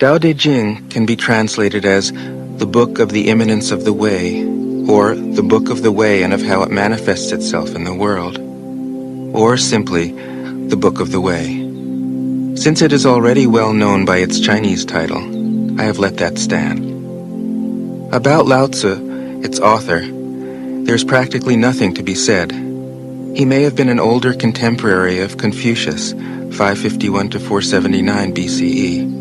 Tao Te Ching can be translated as the Book of the Immanence of the Way, or the Book of the Way and of how it manifests itself in the world, or simply the Book of the Way. Since it is already well known by its Chinese title, I have let that stand. About Lao Tzu, its author, there's practically nothing to be said. He may have been an older contemporary of Confucius, 551 to 479 BCE,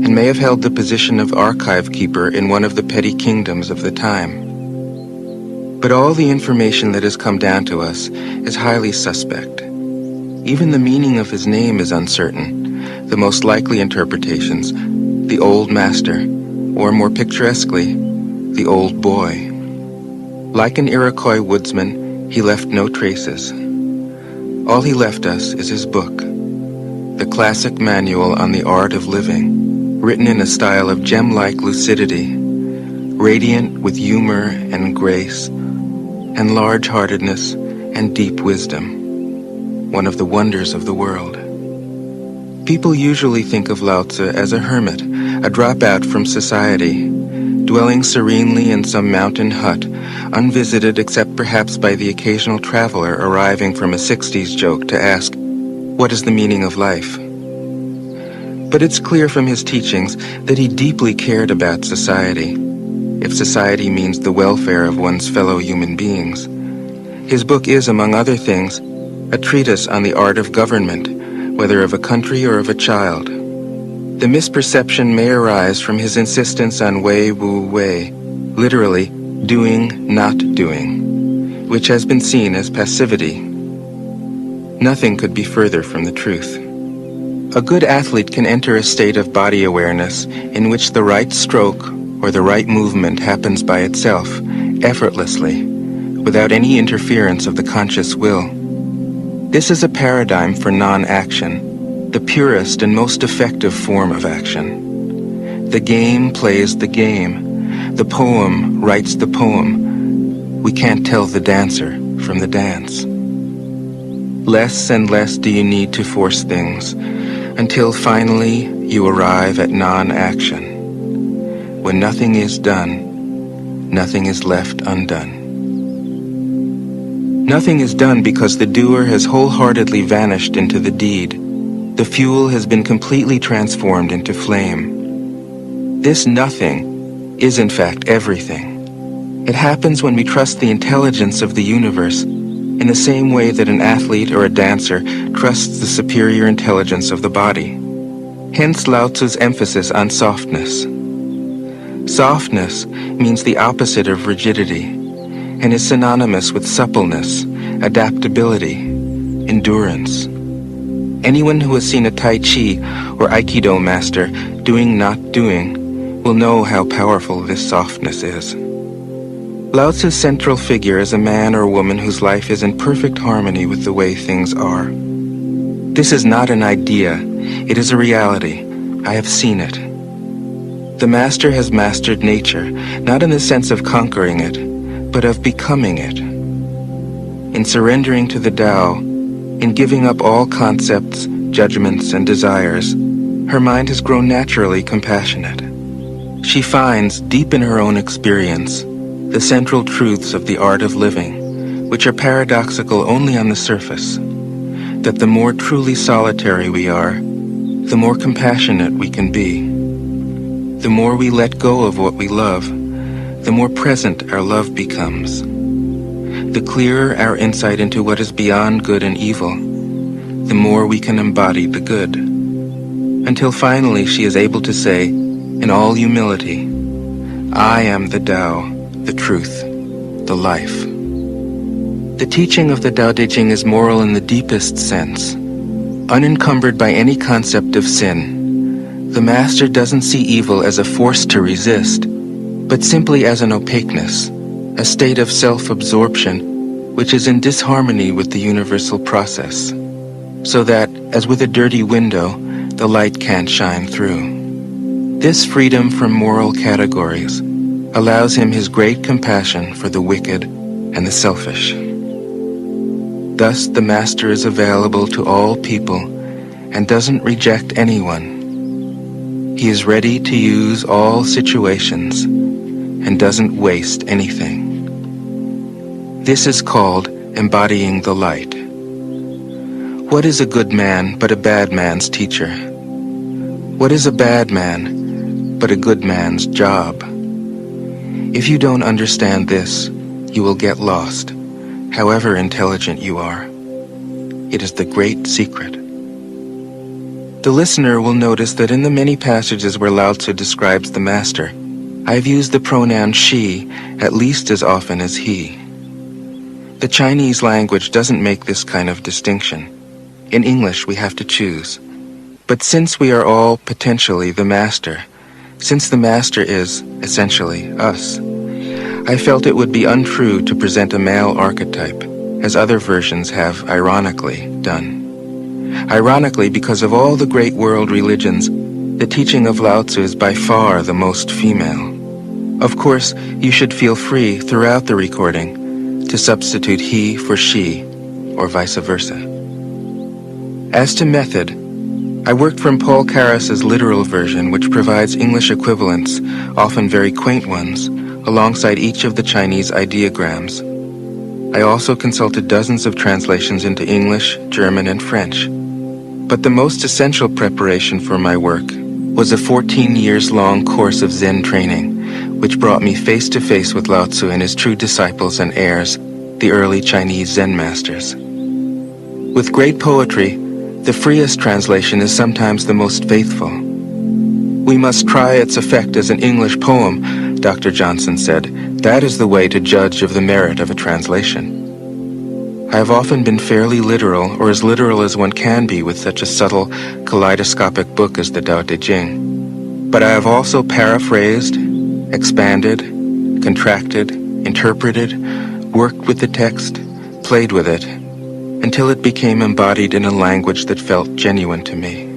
and may have held the position of archive keeper in one of the petty kingdoms of the time. But all the information that has come down to us is highly suspect. Even the meaning of his name is uncertain. The most likely interpretations, the old master, or more picturesquely, the old boy. Like an Iroquois woodsman, he left no traces. All he left us is his book, the classic manual on the art of living, written in a style of gem-like lucidity, radiant with humor and grace, and large-heartedness and deep wisdom, one of the wonders of the world. People usually think of Lao Tzu as a hermit, a dropout from society, dwelling serenely in some mountain hut, unvisited except perhaps by the occasional traveler arriving from a 60s joke to ask, "What is the meaning of life?" But it's clear from his teachings that he deeply cared about society, if society means the welfare of one's fellow human beings. His book is, among other things, a treatise on the art of government, whether of a country or of a child. The misperception may arise from his insistence on wei wu wei, literally doing, not doing, which has been seen as passivity. Nothing could be further from the truth. A good athlete can enter a state of body awareness in which the right stroke or the right movement happens by itself, effortlessly, without any interference of the conscious will. This is a paradigm for non-action, the purest and most effective form of action. The game plays the game. The poem writes the poem. We can't tell the dancer from the dance. Less and less do you need to force things, until finally you arrive at non-action. When nothing is done, nothing is left undone. Nothing is done because the doer has wholeheartedly vanished into the deed. The fuel has been completely transformed into flame. This nothing is in fact everything. It happens when we trust the intelligence of the universe in the same way that an athlete or a dancer trusts the superior intelligence of the body. Hence Lao Tzu's emphasis on softness. Softness means the opposite of rigidity and is synonymous with suppleness, adaptability, endurance. Anyone who has seen a Tai Chi or Aikido master doing not doing will know how powerful this softness is. Lao Tzu's central figure is a man or woman whose life is in perfect harmony with the way things are. This is not an idea, it is a reality. I have seen it. The master has mastered nature, not in the sense of conquering it, but of becoming it. In surrendering to the Tao, in giving up all concepts, judgments, and desires, her mind has grown naturally compassionate. She finds, deep in her own experience, the central truths of the art of living, which are paradoxical only on the surface, that the more truly solitary we are, the more compassionate we can be. The more we let go of what we love, the more present our love becomes. The clearer our insight into what is beyond good and evil, the more we can embody the good. Until finally she is able to say, in all humility, I am the Tao, the truth, the life. The teaching of the Tao Te Ching is moral in the deepest sense, unencumbered by any concept of sin. The master doesn't see evil as a force to resist, but simply as an opaqueness, a state of self-absorption which is in disharmony with the universal process, so that, as with a dirty window, the light can't shine through. This freedom from moral categories allows him his great compassion for the wicked and the selfish. Thus, the master is available to all people and doesn't reject anyone. He is ready to use all situations and doesn't waste anything. This is called embodying the light. What is a good man but a bad man's teacher? What is a bad man but a good man's job? If you don't understand this, you will get lost, however intelligent you are. It is the great secret. The listener will notice that in the many passages where Lao Tzu describes the master, I have used the pronoun she at least as often as he. The Chinese language doesn't make this kind of distinction. In English, we have to choose. But since we are all potentially the master, since the master is, essentially, us, I felt it would be untrue to present a male archetype, as other versions have ironically done. Ironically, because of all the great world religions, the teaching of Lao Tzu is by far the most female. Of course, you should feel free throughout the recording to substitute he for she, or vice versa. As to method, I worked from Paul Carus's literal version, which provides English equivalents, often very quaint ones, alongside each of the Chinese ideograms. I also consulted dozens of translations into English, German, and French. But the most essential preparation for my work was a 14 years long course of Zen training, which brought me face to face with Lao Tzu and his true disciples and heirs, the early Chinese Zen masters. With great poetry, the freest translation is sometimes the most faithful. We must try its effect as an English poem, Dr. Johnson said. That is the way to judge of the merit of a translation. I have often been fairly literal, or as literal as one can be with such a subtle, kaleidoscopic book as the Tao Te Ching. But I have also paraphrased, expanded, contracted, interpreted, worked with the text, played with it, until it became embodied in a language that felt genuine to me.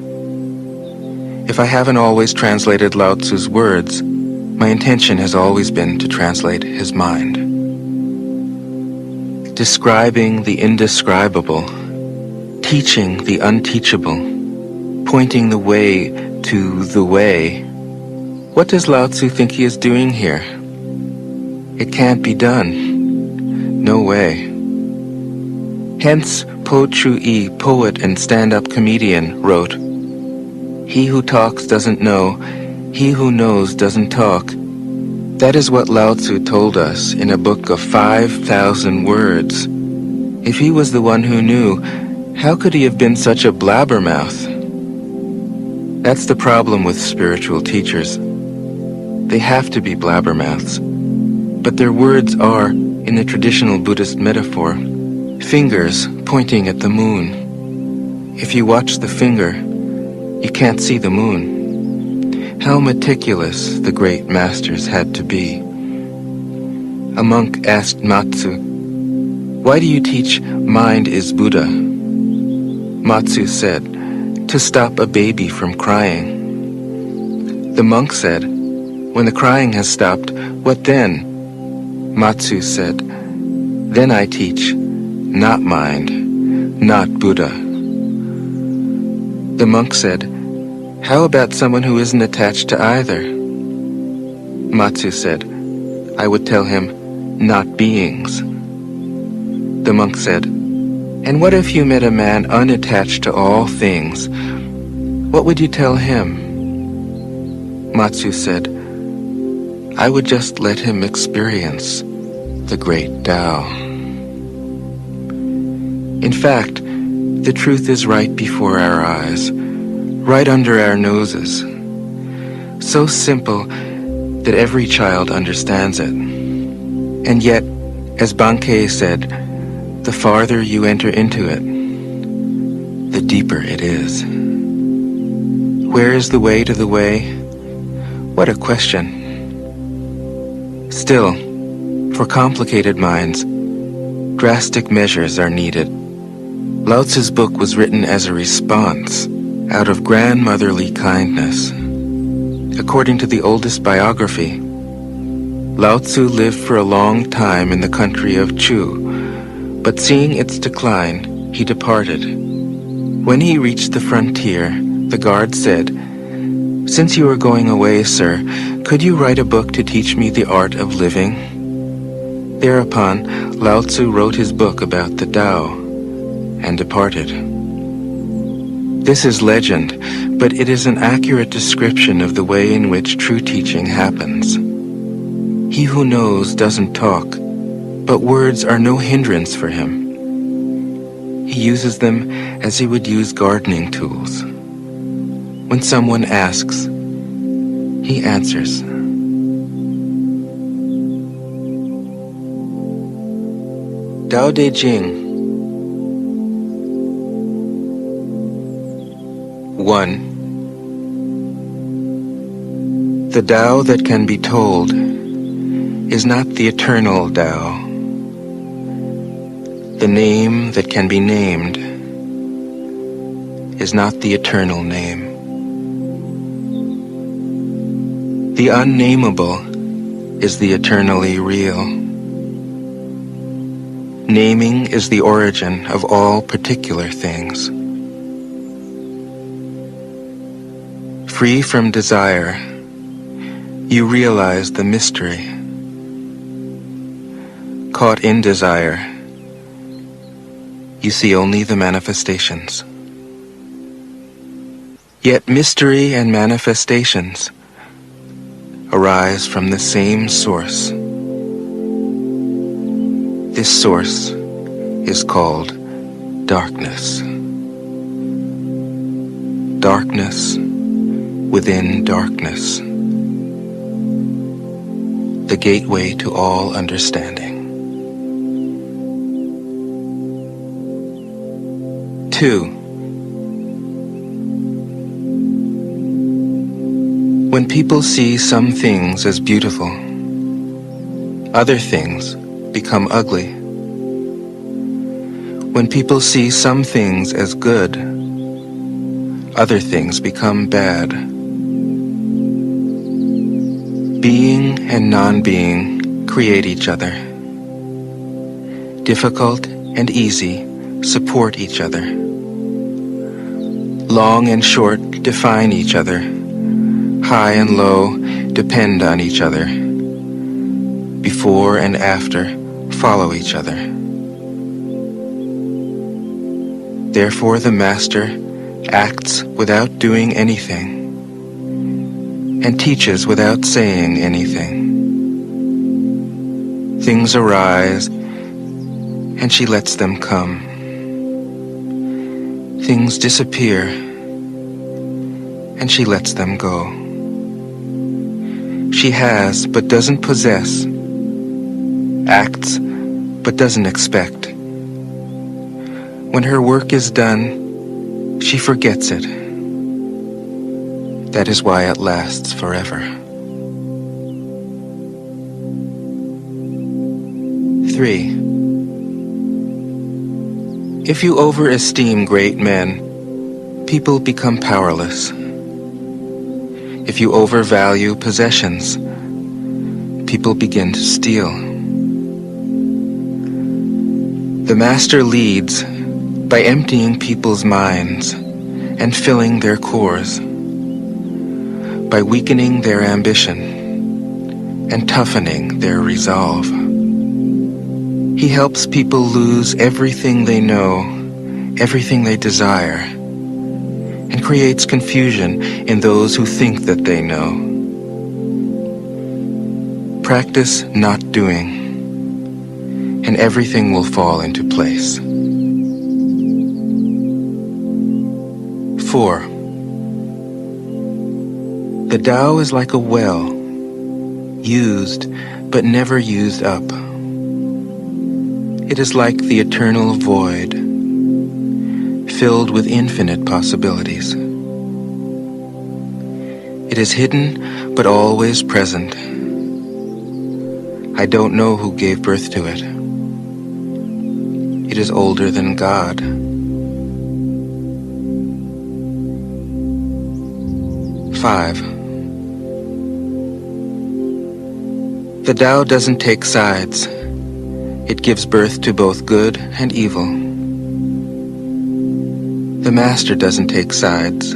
If I haven't always translated Lao Tzu's words, my intention has always been to translate his mind. Describing the indescribable, teaching the unteachable, pointing the way to the way. What does Lao Tzu think he is doing here? It can't be done. No way. Hence, Po Chu-yi, poet and stand-up comedian, wrote, "He who talks doesn't know, he who knows doesn't talk." That is what Lao Tzu told us in a book of 5,000 words. If he was the one who knew, how could he have been such a blabbermouth? That's the problem with spiritual teachers. They have to be blabbermouths. But their words are, in the traditional Buddhist metaphor, fingers pointing at the moon. If you watch the finger, you can't see the moon. How meticulous the great masters had to be. A monk asked Matsu, "Why do you teach mind is Buddha?" Matsu said, "To stop a baby from crying." The monk said, "When the crying has stopped, what then?" Matsu said, "Then I teach, not mind, not Buddha." The monk said, "How about someone who isn't attached to either?" Matsu said, "I would tell him, not beings." The monk said, "And what if you met a man unattached to all things? What would you tell him?" Matsu said, "I would just let him experience the great Tao." In fact, the truth is right before our eyes, right under our noses. So simple that every child understands it. And yet, as Bankei said, the farther you enter into it, the deeper it is. Where is the way to the way? What a question. Still, for complicated minds, drastic measures are needed. Lao Tzu's book was written as a response, out of grandmotherly kindness. According to the oldest biography, Lao Tzu lived for a long time in the country of Chu, but seeing its decline, he departed. When he reached the frontier, the guard said, Since you are going away, sir, could you write a book to teach me the art of living? Thereupon, Lao Tzu wrote his book about the Tao and departed. This is legend, but it is an accurate description of the way in which true teaching happens. He who knows doesn't talk, but words are no hindrance for him. He uses them as he would use gardening tools. When someone asks, he answers. Tao Te Ching. 1. The Tao that can be told is not the eternal Tao. The name that can be named is not the eternal name. The unnameable is the eternally real. Naming is the origin of all particular things. Free from desire, you realize the mystery. Caught in desire, you see only the manifestations. Yet mystery and manifestations arise from the same source. This source is called darkness. Darkness within darkness. The gateway to all understanding. 2. When people see some things as beautiful, other things become ugly. When people see some things as good, other things become bad. Being and non-being create each other. Difficult and easy support each other. Long and short define each other. High and low depend on each other. Before and after follow each other. Therefore the Master acts without doing anything and teaches without saying anything. Things arise and she lets them come. Things disappear and she lets them go. She has but doesn't possess, acts but doesn't expect. When her work is done, she forgets it. That is why it lasts forever. 3. If you overesteem great men, people become powerless. If you overvalue possessions, people begin to steal. The Master leads by emptying people's minds and filling their cores, by weakening their ambition and toughening their resolve. He helps people lose everything they know, everything they desire, and creates confusion in those who think that they know. Practice not doing, and everything will fall into place. 4. The Tao is like a well, used but never used up. It is like the eternal void, filled with infinite possibilities. It is hidden but always present. I don't know who gave birth to it. It is older than God. 5. The Tao doesn't take sides. It gives birth to both good and evil. The Master doesn't take sides.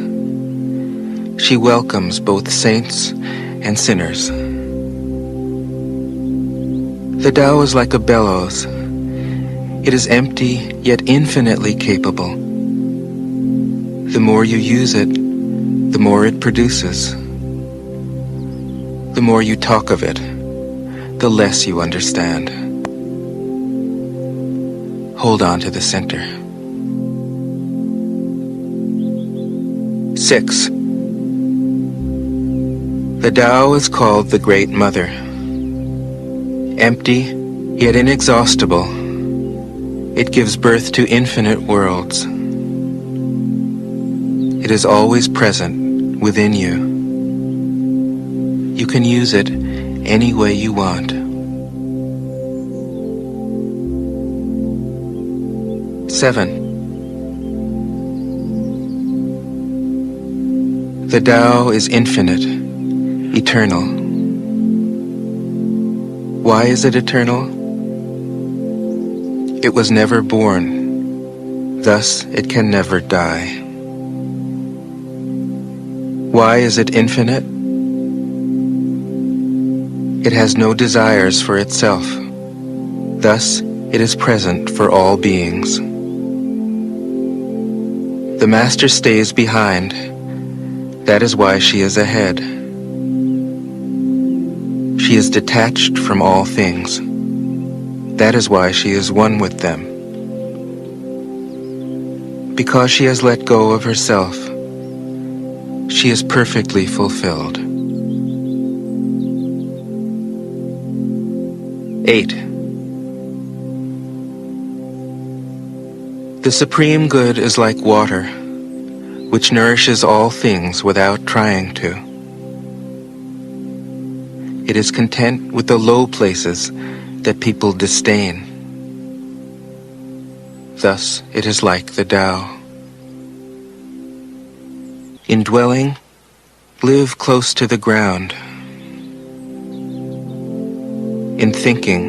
She welcomes both saints and sinners. The Tao is like a bellows. It is empty, yet infinitely capable. The more you use it, the more it produces. The more you talk of it, the less you understand. Hold on to the center. 6. The Tao is called the Great Mother. Empty, yet inexhaustible, it gives birth to infinite worlds. It is always present within you. You can use it any way you want. 7. The Tao is infinite, eternal. Why is it eternal? It was never born, thus it can never die. Why is it infinite? It has no desires for itself, thus it is present for all beings. The Master stays behind. That is why she is ahead. She is detached from all things. That is why she is one with them. Because she has let go of herself, she is perfectly fulfilled. 8. The Supreme Good is like water, which nourishes all things without trying to. It is content with the low places that people disdain. Thus it is like the Tao. In dwelling, live close to the ground. In thinking,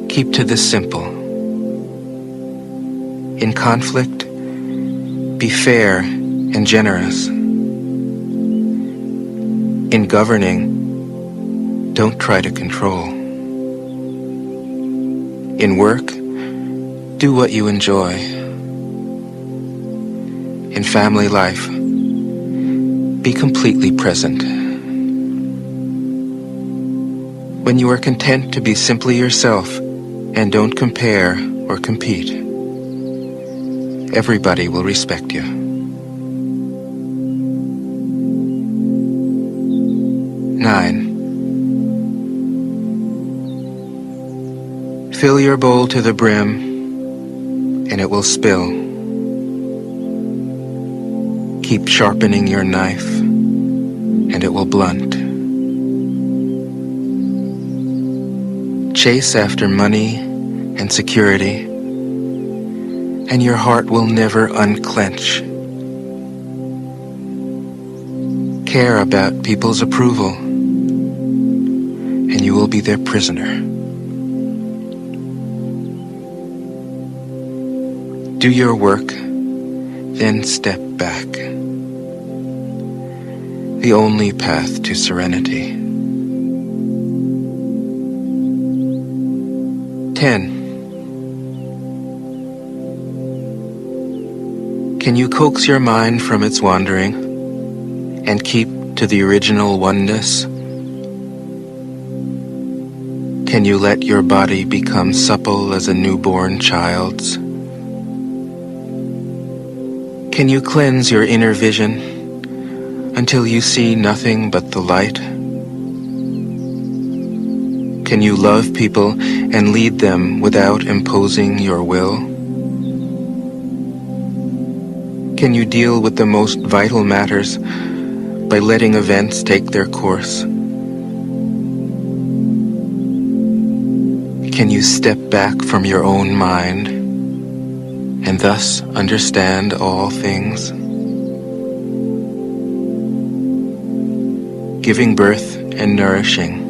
keep to the simple. In conflict, be fair and generous. In governing, don't try to control. In work, do what you enjoy. In family life, be completely present. When you are content to be simply yourself and don't compare or compete, everybody will respect you. 9. Fill your bowl to the brim, and it will spill. Keep sharpening your knife, and it will blunt. Chase after money and security, and your heart will never unclench. Care about people's approval, and you will be their prisoner. Do your work, then step back. The only path to serenity. 10. Can you coax your mind from its wandering and keep to the original oneness? Can you let your body become supple as a newborn child's? Can you cleanse your inner vision until you see nothing but the light? Can you love people and lead them without imposing your will? Can you deal with the most vital matters by letting events take their course? Can you step back from your own mind and thus understand all things? Giving birth and nourishing.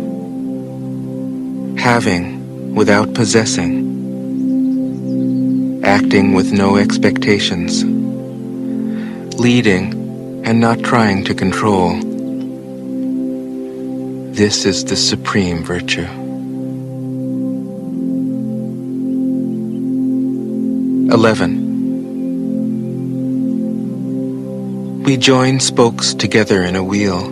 Having without possessing. Acting with no expectations. Leading and not trying to control. This is the supreme virtue. 11. We join spokes together in a wheel,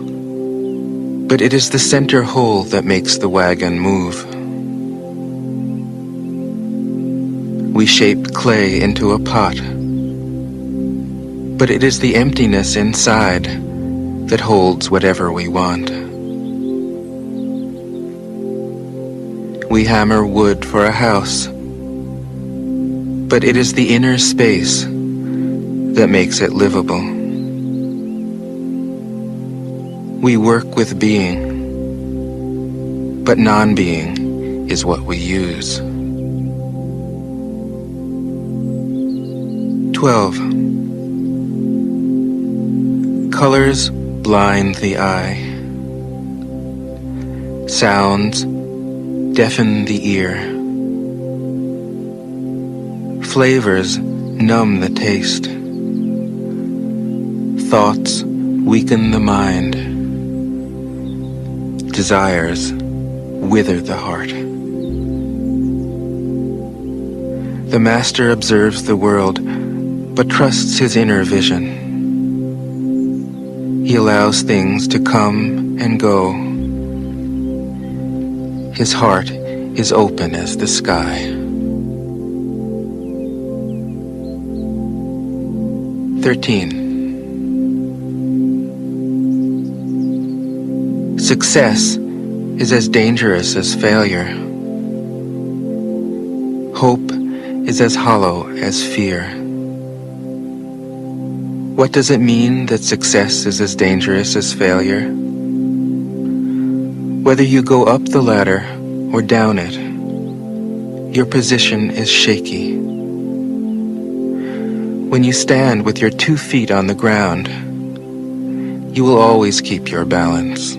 but it is the center whole that makes the wagon move. We shape clay into a pot, but it is the emptiness inside that holds whatever we want. We hammer wood for a house, but it is the inner space that makes it livable. We work with being, but non-being is what we use. 12. Colors blind the eye. Sounds deafen the ear. Flavors numb the taste. Thoughts weaken the mind. Desires wither the heart. The master observes the world, but trusts his inner vision. He allows things to come and go. His heart is open as the sky. 13. Success is as dangerous as failure. Hope is as hollow as fear. What does it mean that success is as dangerous as failure? Whether you go up the ladder or down it, your position is shaky. When you stand with your 2 feet on the ground, you will always keep your balance.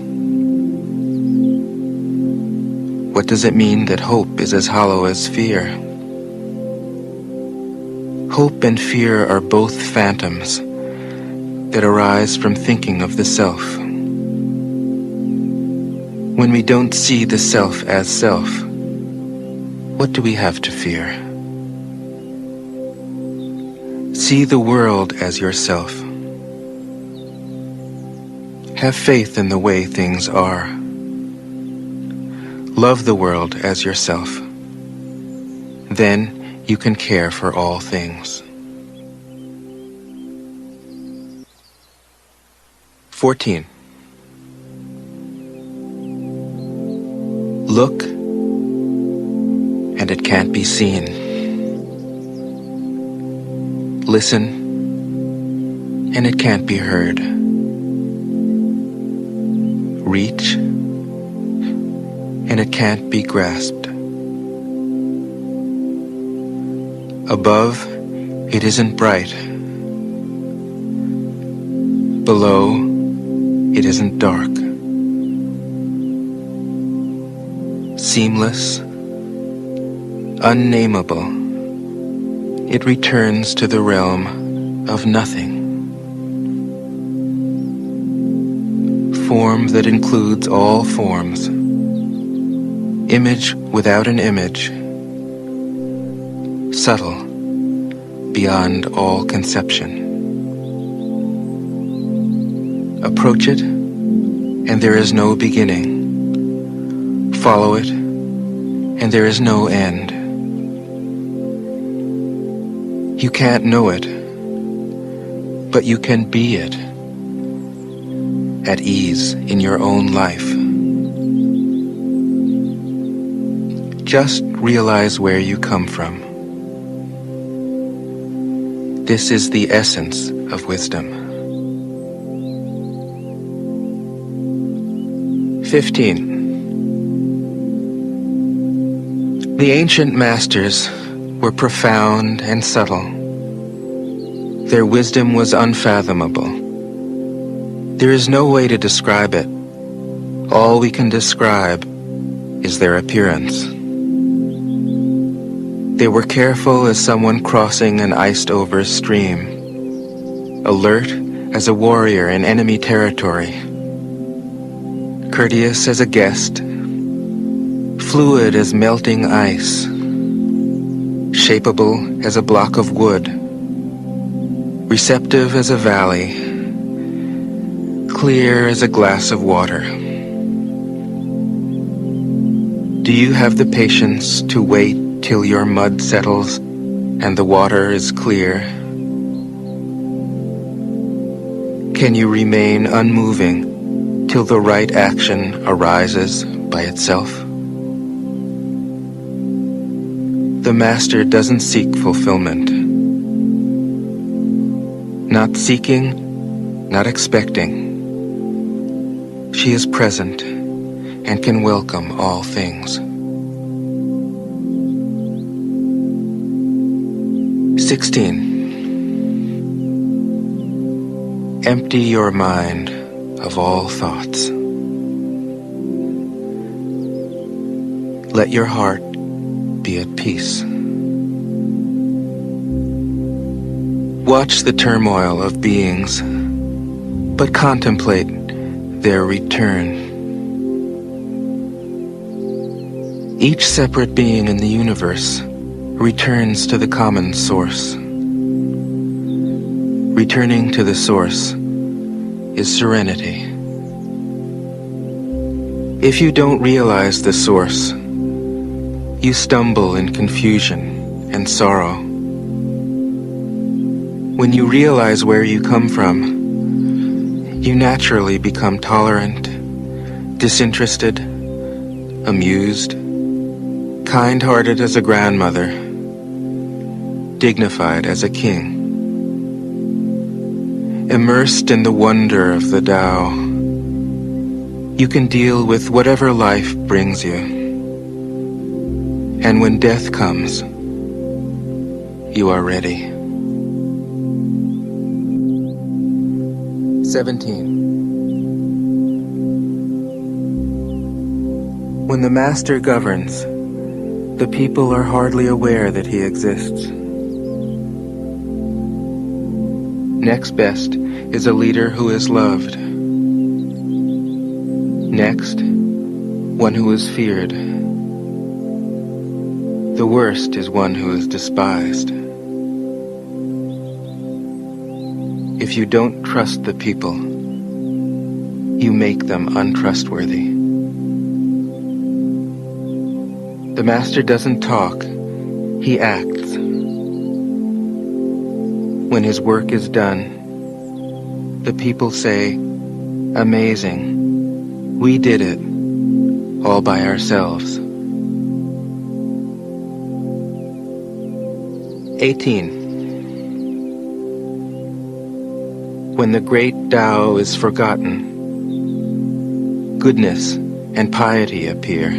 What does it mean that hope is as hollow as fear? Hope and fear are both phantoms that arise from thinking of the self. When we don't see the self as self, what do we have to fear? See the world as yourself. Have faith in the way things are. Love the world as yourself. Then you can care for all things. 14. Look, and it can't be seen. Listen, and it can't be heard. Reach, and it can't be grasped. Above, it isn't bright. Below, it isn't dark. Seamless, unnameable, it returns to the realm of nothing. Form that includes all forms. Image without an image. Subtle, beyond all conception. Approach it, and there is no beginning. Follow it, and there is no end. You can't know it, but you can be it, at ease in your own life. Just realize where you come from. This is the essence of wisdom. 15. The ancient masters were profound and subtle. Their wisdom was unfathomable. There is no way to describe it. All we can describe is their appearance. They were careful as someone crossing an iced-over stream, alert as a warrior in enemy territory, courteous as a guest, fluid as melting ice, shapeable as a block of wood, receptive as a valley, clear as a glass of water. Do you have the patience to wait till your mud settles and the water is clear? Can you remain unmoving till the right action arises by itself? The Master doesn't seek fulfillment. Not seeking, not expecting. She is present and can welcome all things. 16. Empty your mind of all thoughts. Let your heart be at peace. Watch the turmoil of beings, but contemplate their return. Each separate being in the universe returns to the common source. Returning to the source is serenity. If you don't realize the source, you stumble in confusion and sorrow. When you realize where you come from, you naturally become tolerant, disinterested, amused, kind-hearted as a grandmother, dignified as a king. Immersed in the wonder of the Tao, you can deal with whatever life brings you. And when death comes, you are ready. 17. When the Master governs, the people are hardly aware that he exists. Next best is a leader who is loved. Next, one who is feared. The worst is one who is despised. If you don't trust the people, you make them untrustworthy. The Master doesn't talk, he acts. When his work is done, the people say, "Amazing, we did it, all by ourselves." 18. When the great Tao is forgotten, goodness and piety appear.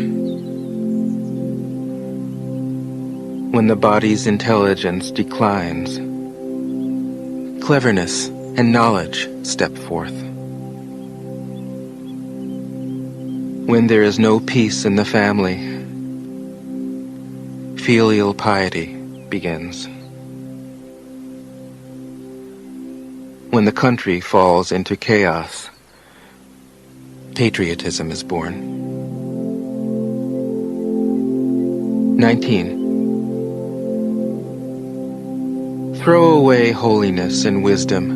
When the body's intelligence declines, cleverness and knowledge step forth. When there is no peace in the family, filial piety begins. When the country falls into chaos, patriotism is born. 19. Throw away holiness and wisdom,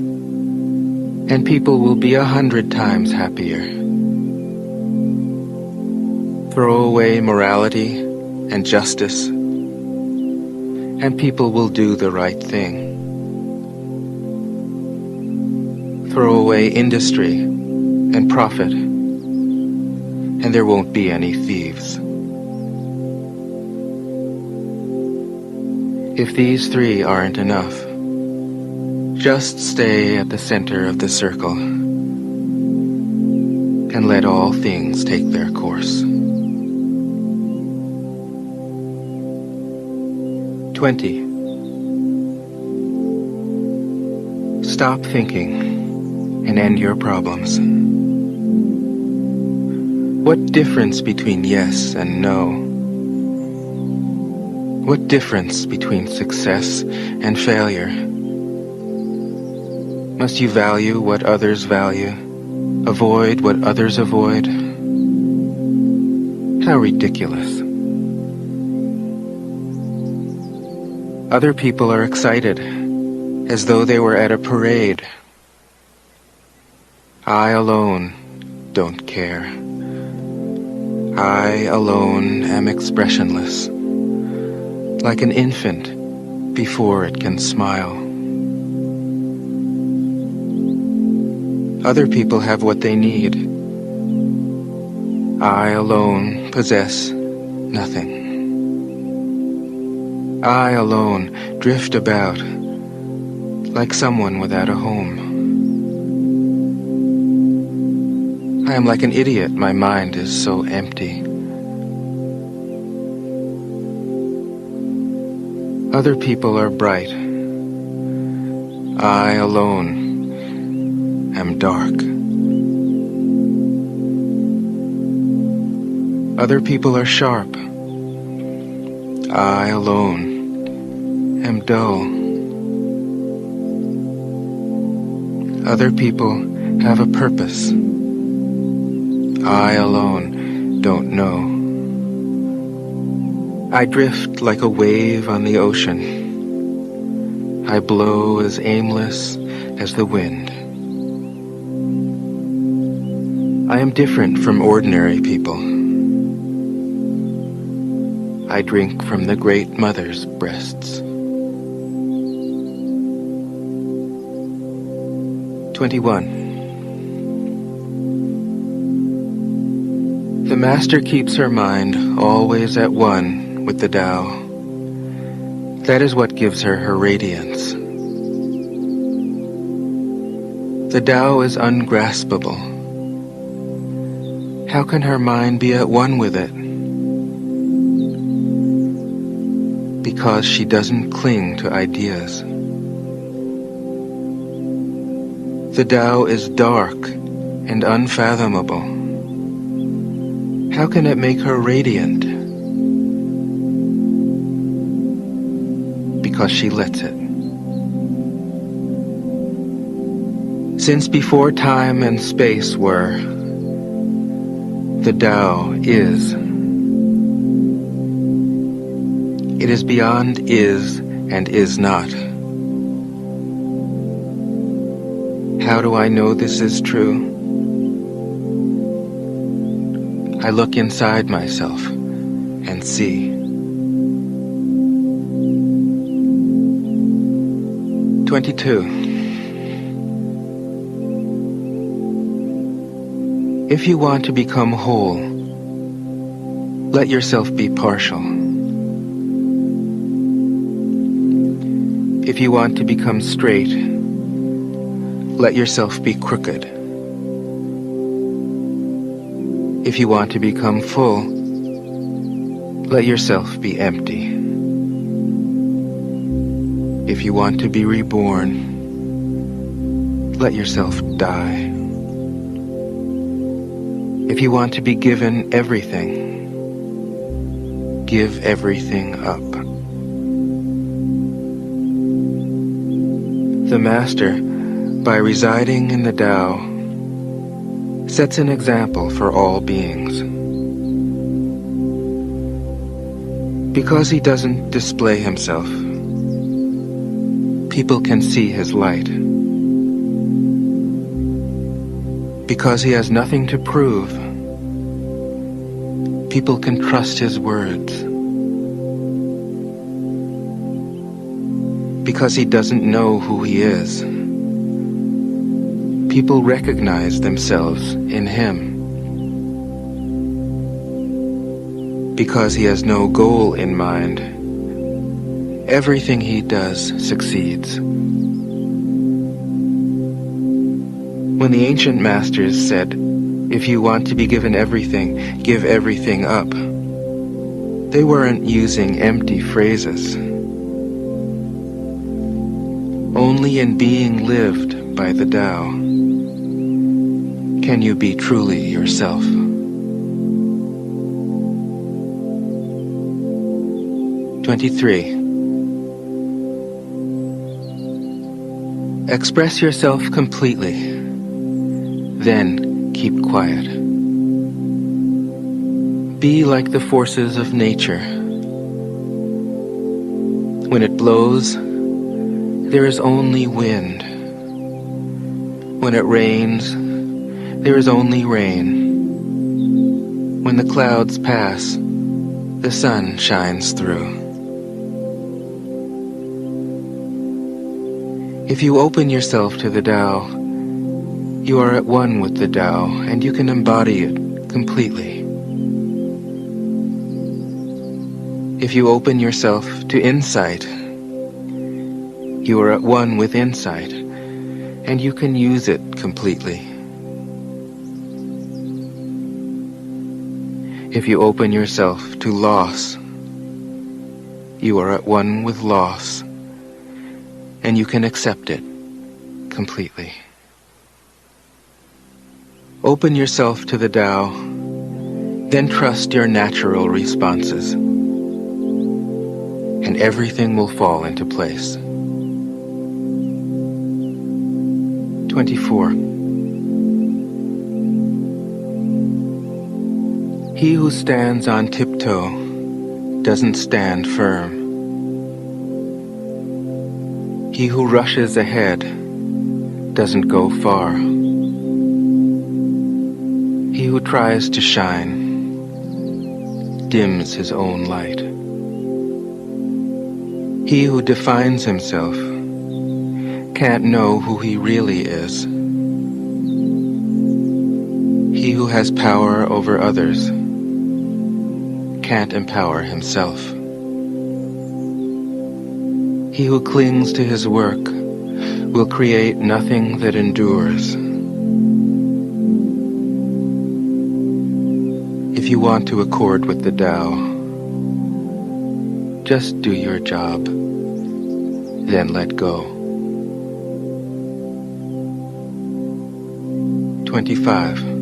and people will be 100 times happier. Throw away morality and justice, and people will do the right thing. Throw away industry and profit, and there won't be any thieves. If these three aren't enough, just stay at the center of the circle and let all things take their course. 20. Stop thinking and end your problems. What difference between yes and no? What difference between success and failure? Must you value what others value? Avoid what others avoid? How ridiculous. Other people are excited, as though they were at a parade. I alone don't care. I alone am expressionless, like an infant before it can smile. Other people have what they need. I alone possess nothing. I alone drift about like someone without a home. I am like an idiot, my mind is so empty. Other people are bright. I alone am dark. Other people are sharp. I alone am dull. Other people have a purpose. I alone don't know. I drift like a wave on the ocean. I blow as aimless as the wind. I am different from ordinary people. I drink from the Great Mother's breasts. 21. The Master keeps her mind always at one with the Tao. That is what gives her her radiance. The Tao is ungraspable. How can her mind be at one with it? Because she doesn't cling to ideas. The Tao is dark and unfathomable. How can it make her radiant? Because she lets it. Since before time and space were, the Tao is. It is beyond is and is not. How do I know this is true? I look inside myself and see. 22. If you want to become whole, let yourself be partial. If you want to become straight, let yourself be crooked. If you want to become full, let yourself be empty. If you want to be reborn, let yourself die. If you want to be given everything, give everything up. The Master, by residing in the Tao, sets an example for all beings. Because he doesn't display himself, people can see his light. Because he has nothing to prove, people can trust his words. Because he doesn't know who he is, people recognize themselves in him. Because he has no goal in mind, everything he does succeeds. When the ancient masters said, "If you want to be given everything, give everything up," they weren't using empty phrases. Only in being lived by the Tao can you be truly yourself. Express yourself completely, then keep quiet. Be like the forces of nature. When it blows, there is only wind. When it rains, there is only rain. When the clouds pass, the sun shines through. If you open yourself to the Tao, you are at one with the Tao, and you can embody it completely. If you open yourself to insight, you are at one with insight, and you can use it completely. If you open yourself to loss, you are at one with loss, and you can accept it completely. Open yourself to the Tao, then trust your natural responses, and everything will fall into place. 24. He who stands on tiptoe doesn't stand firm. He who rushes ahead doesn't go far. He who tries to shine dims his own light. He who defines himself can't know who he really is. He who has power over others can't empower himself. He who clings to his work will create nothing that endures. If you want to accord with the Tao, just do your job, then let go. 25.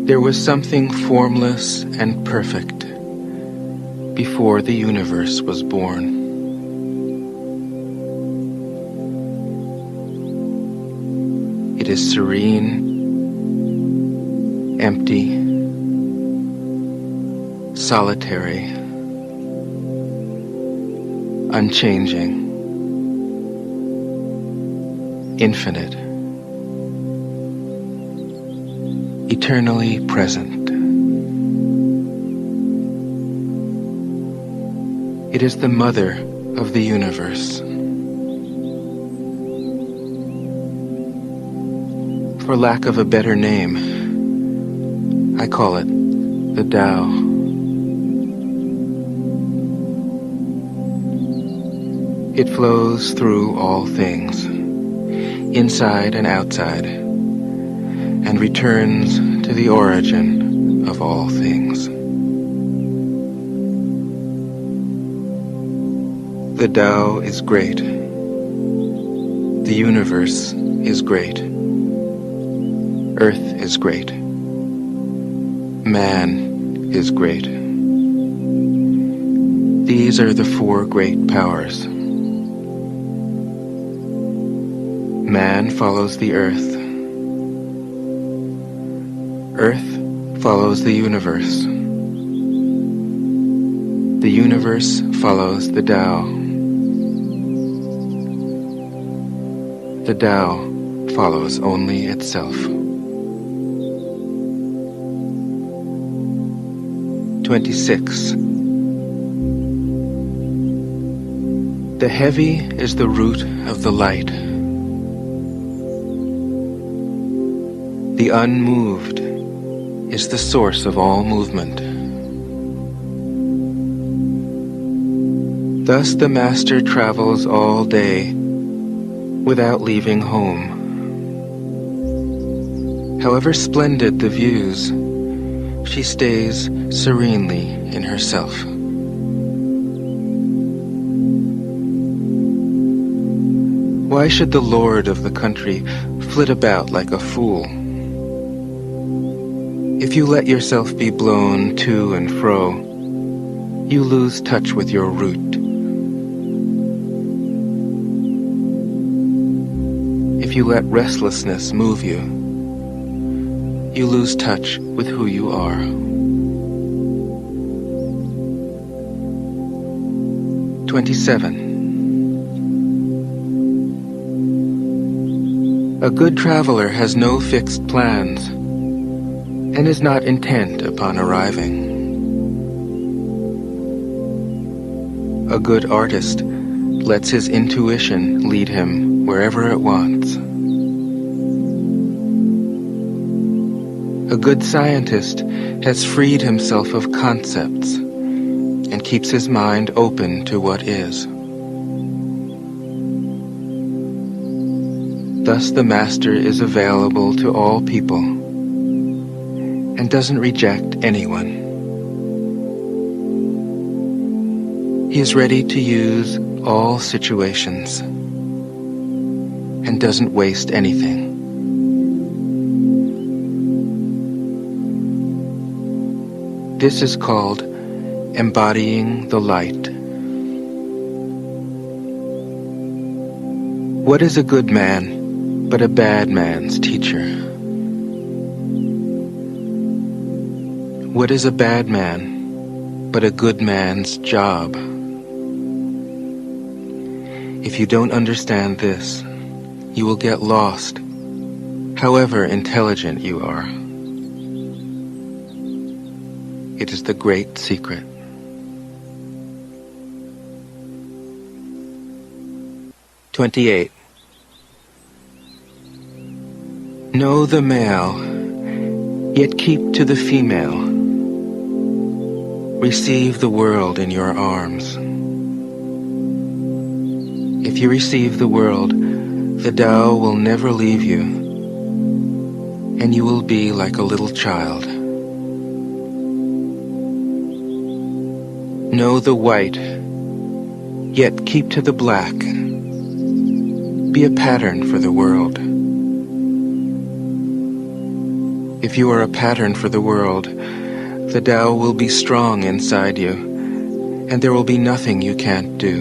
There was something formless and perfect before the universe was born. It is serene, empty, solitary, unchanging, infinite, eternally present. It is the mother of the universe. For lack of a better name, I call it the Tao. It flows through all things, inside and outside, and returns to the origin of all things. The Tao is great. The universe is great. Earth is great. Man is great. These are the four great powers. Man follows the earth. Earth follows the universe. The universe follows the Tao. The Tao follows only itself. 26. The heavy is the root of the light. The unmoved is the source of all movement. Thus the master travels all day without leaving home. However splendid the views, she stays serenely in herself. Why should the lord of the country flit about like a fool? If you let yourself be blown to and fro, you lose touch with your root. If you let restlessness move you, you lose touch with who you are. "27. A good traveler has no fixed plans and is not intent upon arriving. A good artist lets his intuition lead him wherever it wants. A good scientist has freed himself of concepts and keeps his mind open to what is. Thus the master is available to all people and doesn't reject anyone. He is ready to use all situations and doesn't waste anything. This is called embodying the light. What is a good man but a bad man's teacher? What is a bad man but a good man's job? If you don't understand this, you will get lost, however intelligent you are. It is the great secret. "28. Know the male, yet keep to the female. Receive the world in your arms. If you receive the world, the Tao will never leave you, and you will be like a little child. Know the white, yet keep to the black. Be a pattern for the world. If you are a pattern for the world, the Tao will be strong inside you, and there will be nothing you can't do.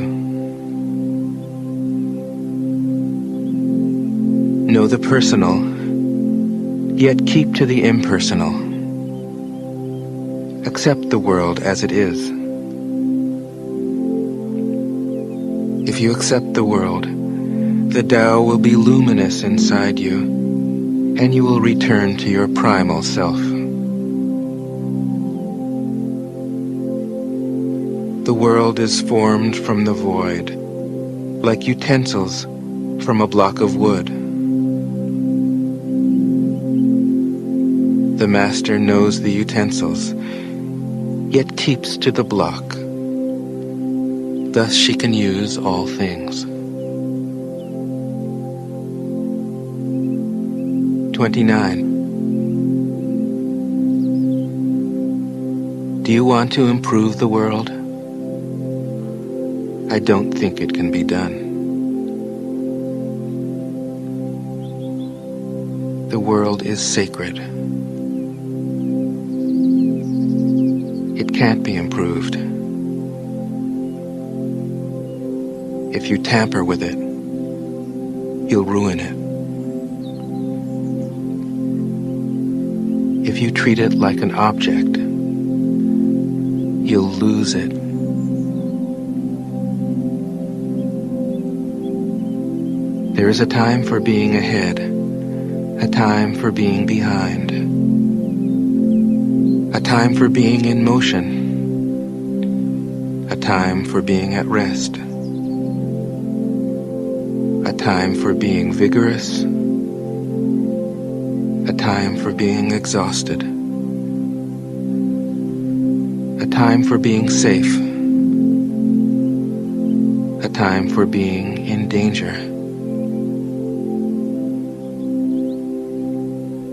Know the personal, yet keep to the impersonal. Accept the world as it is. If you accept the world, the Tao will be luminous inside you, and you will return to your primal self. The world is formed from the void, like utensils from a block of wood. The master knows the utensils, yet keeps to the block. Thus she can use all things. 29. Do you want to improve the world? I don't think it can be done. The world is sacred. It can't be improved. If you tamper with it, you'll ruin it. If you treat it like an object, you'll lose it. There is a time for being ahead, a time for being behind, a time for being in motion, a time for being at rest, a time for being vigorous, a time for being exhausted, a time for being safe, a time for being in danger.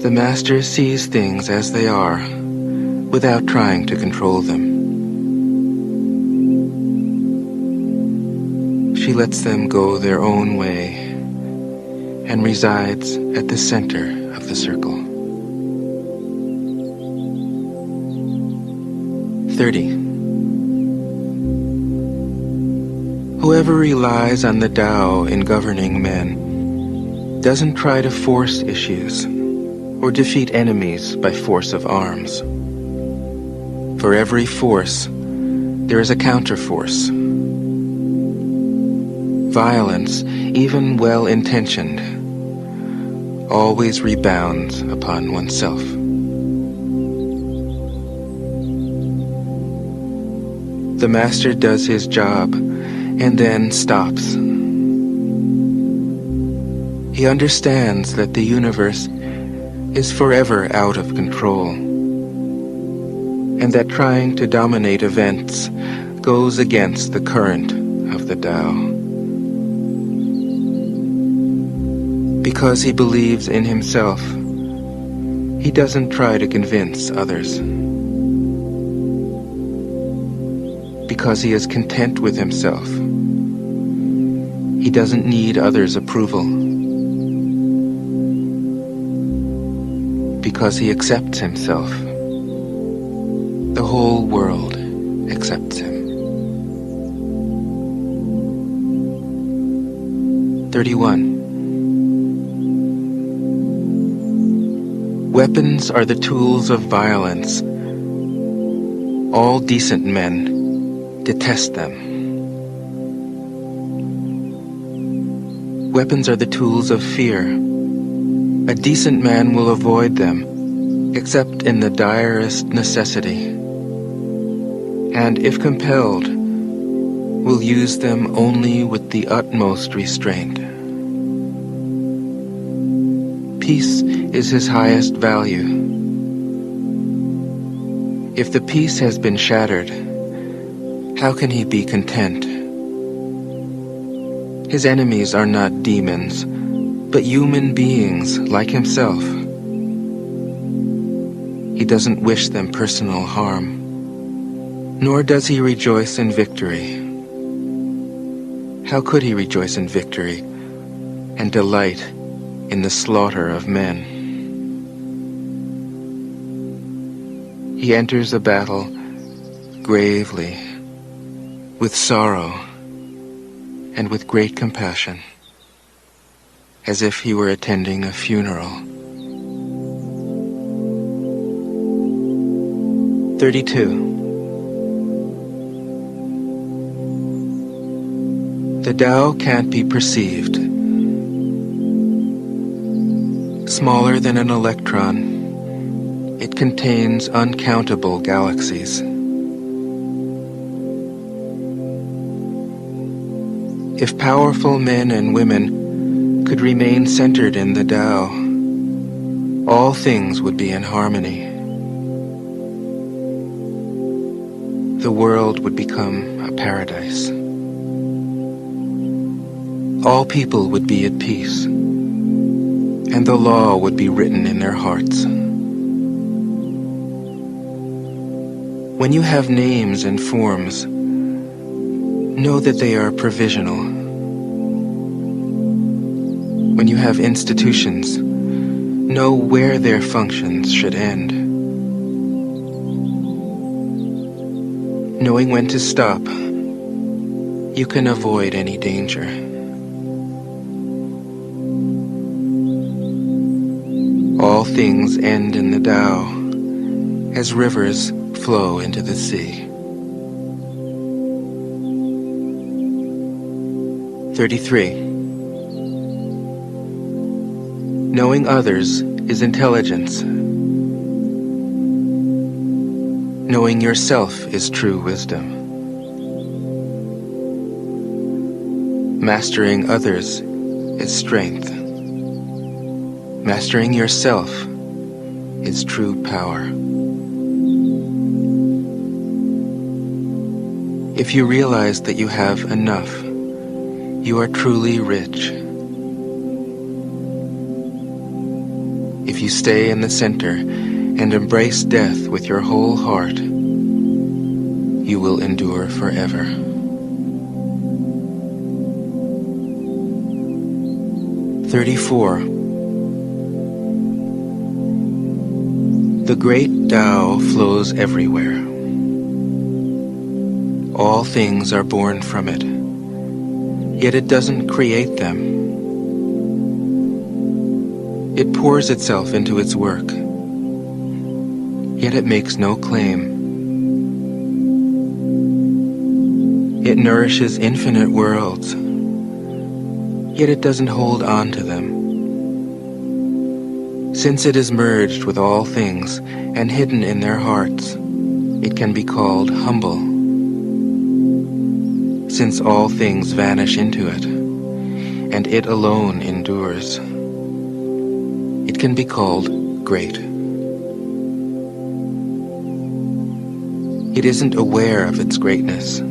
The master sees things as they are, without trying to control them. She lets them go their own way and resides at the center of the circle. 30. Whoever relies on the Tao in governing men doesn't try to force issues or defeat enemies by force of arms. For every force, there is a counterforce. Violence, even well-intentioned, always rebounds upon oneself. The master does his job and then stops. He understands that the universe is forever out of control, and that trying to dominate events goes against the current of the Tao. Because he believes in himself, he doesn't try to convince others. Because he is content with himself, he doesn't need others' approval. Because he accepts himself, the whole world accepts him. 31. Weapons are the tools of violence. All decent men detest them. Weapons are the tools of fear. A decent man will avoid them, except in the direst necessity, and if compelled, will use them only with the utmost restraint. Peace is his highest value. If the peace has been shattered, how can he be content? His enemies are not demons, but human beings like himself. He doesn't wish them personal harm, nor does he rejoice in victory. How could he rejoice in victory and delight in the slaughter of men? He enters a battle gravely, with sorrow, and with great compassion, as if he were attending a funeral. 32. The Tao can't be perceived. Smaller than an electron, it contains uncountable galaxies. If powerful men and women could remain centered in the Tao, all things would be in harmony. The world would become a paradise. All people would be at peace, and the law would be written in their hearts. When you have names and forms, know that they are provisional. When you have institutions, know where their functions should end. Knowing when to stop, you can avoid any danger. All things end in the Tao, as rivers flow into the sea. 33. Knowing others is intelligence. Knowing yourself is true wisdom. Mastering others is strength. Mastering yourself is true power. If you realize that you have enough, you are truly rich. If you stay in the center and embrace death with your whole heart, you will endure forever. 34. The great Tao flows everywhere. All things are born from it, yet it doesn't create them. It pours itself into its work, yet it makes no claim. It nourishes infinite worlds, yet it doesn't hold on to them. Since it is merged with all things and hidden in their hearts, it can be called humble. Since all things vanish into it, and it alone endures, it can be called great. It isn't aware of its greatness.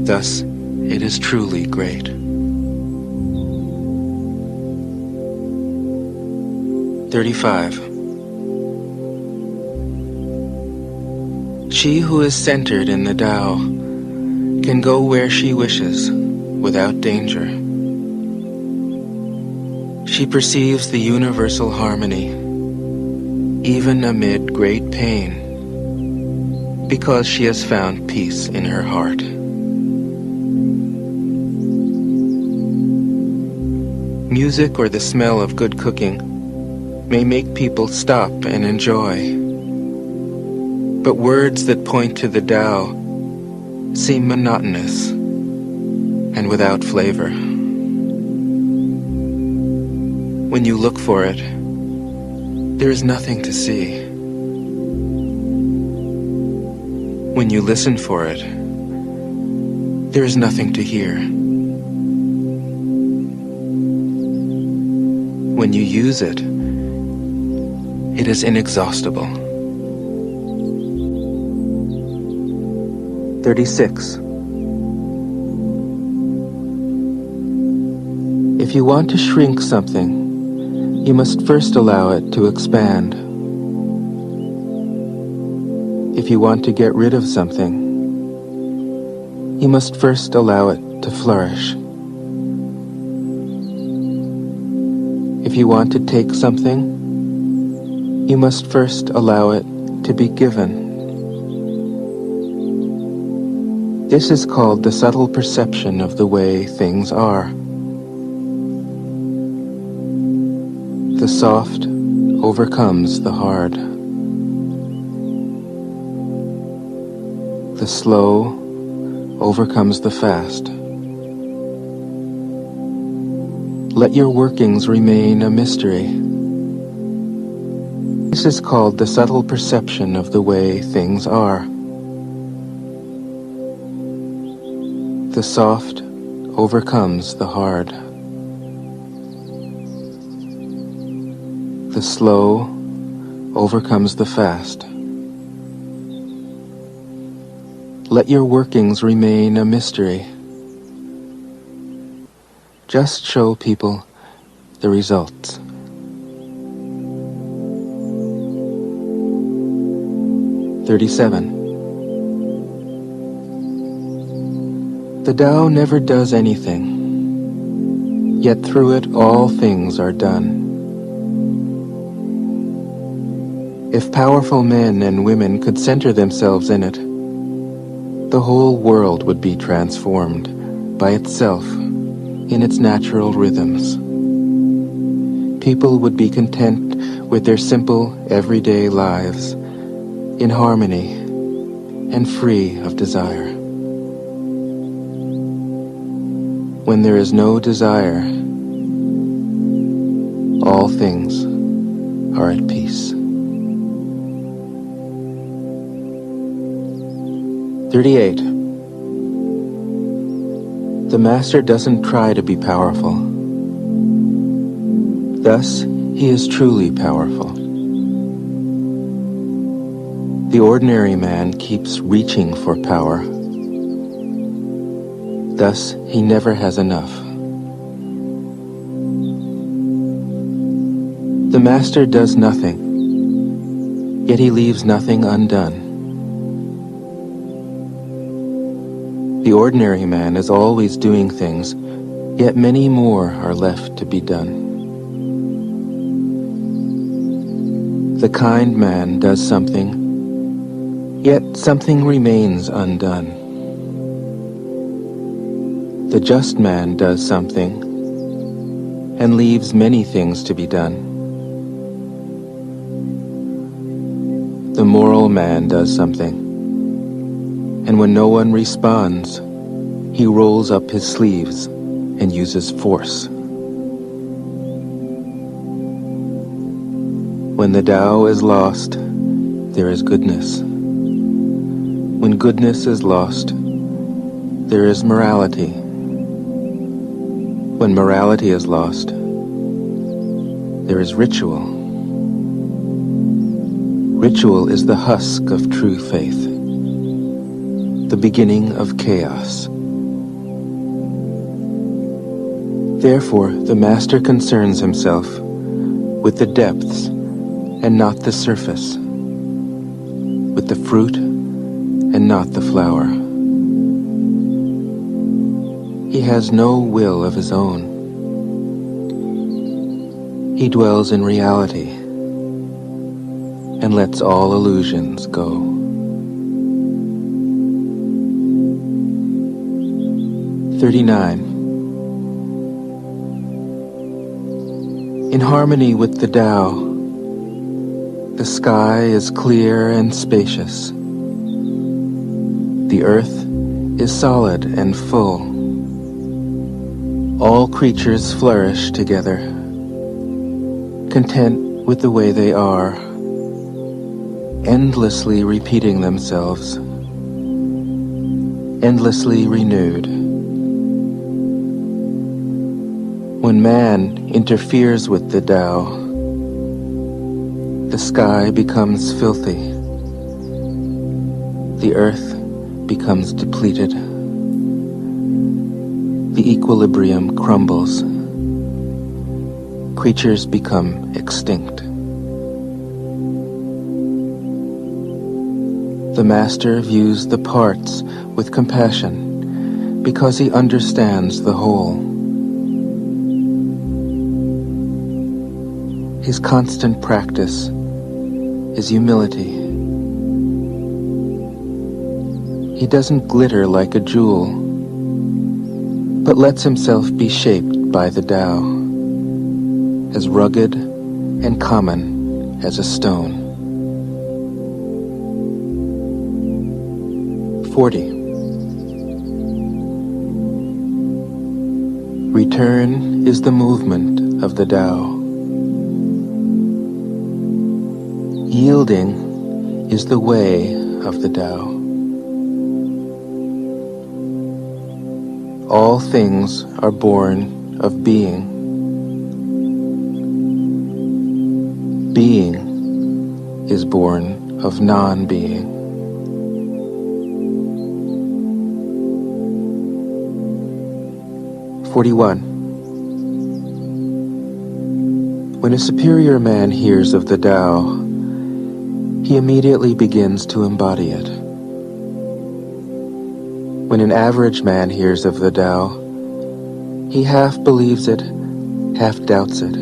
Thus, it is truly great. 35. She who is centered in the Tao can go where she wishes without danger. She perceives the universal harmony, even amid great pain, because she has found peace in her heart. Music or the smell of good cooking may make people stop and enjoy. But words that point to the Tao seem monotonous and without flavor. When you look for it, there is nothing to see. When you listen for it, there is nothing to hear. When you use it, it is inexhaustible. 36. If you want to shrink something, you must first allow it to expand. If you want to get rid of something, you must first allow it to flourish. If you want to take something, you must first allow it to be given. This is called the subtle perception of the way things are. The soft overcomes the hard. The slow overcomes the fast. Let your workings remain a mystery. This is called the subtle perception of the way things are. The soft overcomes the hard. The slow overcomes the fast. Let your workings remain a mystery. Just show people the results. (37) The Tao never does anything, yet through it all things are done. If powerful men and women could center themselves in it, the whole world would be transformed by itself in its natural rhythms. People would be content with their simple, everyday lives, in harmony and free of desire. When there is no desire, all things are at peace. 38. The master doesn't try to be powerful. Thus, he is truly powerful. The ordinary man keeps reaching for power. Thus, he never has enough. The master does nothing, yet he leaves nothing undone. The ordinary man is always doing things, yet many more are left to be done. The kind man does something, yet something remains undone. The just man does something, and leaves many things to be done. The moral man does something, and when no one responds, he rolls up his sleeves and uses force. When the Tao is lost, there is goodness. When goodness is lost, there is morality. When morality is lost, there is ritual. Ritual is the husk of true faith, the beginning of chaos. Therefore, the master concerns himself with the depths and not the surface, with the fruit and not the flower. He has no will of his own. He dwells in reality and lets all illusions go. In harmony with the Tao, the sky is clear and spacious. The earth is solid and full. All creatures flourish together, content with the way they are, endlessly repeating themselves, endlessly renewed. When man interferes with the Tao, the sky becomes filthy, the earth becomes depleted, the equilibrium crumbles, creatures become extinct. The master views the parts with compassion because he understands the whole. His constant practice is humility. He doesn't glitter like a jewel, but lets himself be shaped by the Tao, as rugged and common as a stone. 40. Return is the movement of the Tao. Yielding is the way of the Tao. All things are born of being. Being is born of non-being. When a superior man hears of the Tao, he immediately begins to embody it. When an average man hears of the Tao, he half believes it, half doubts it.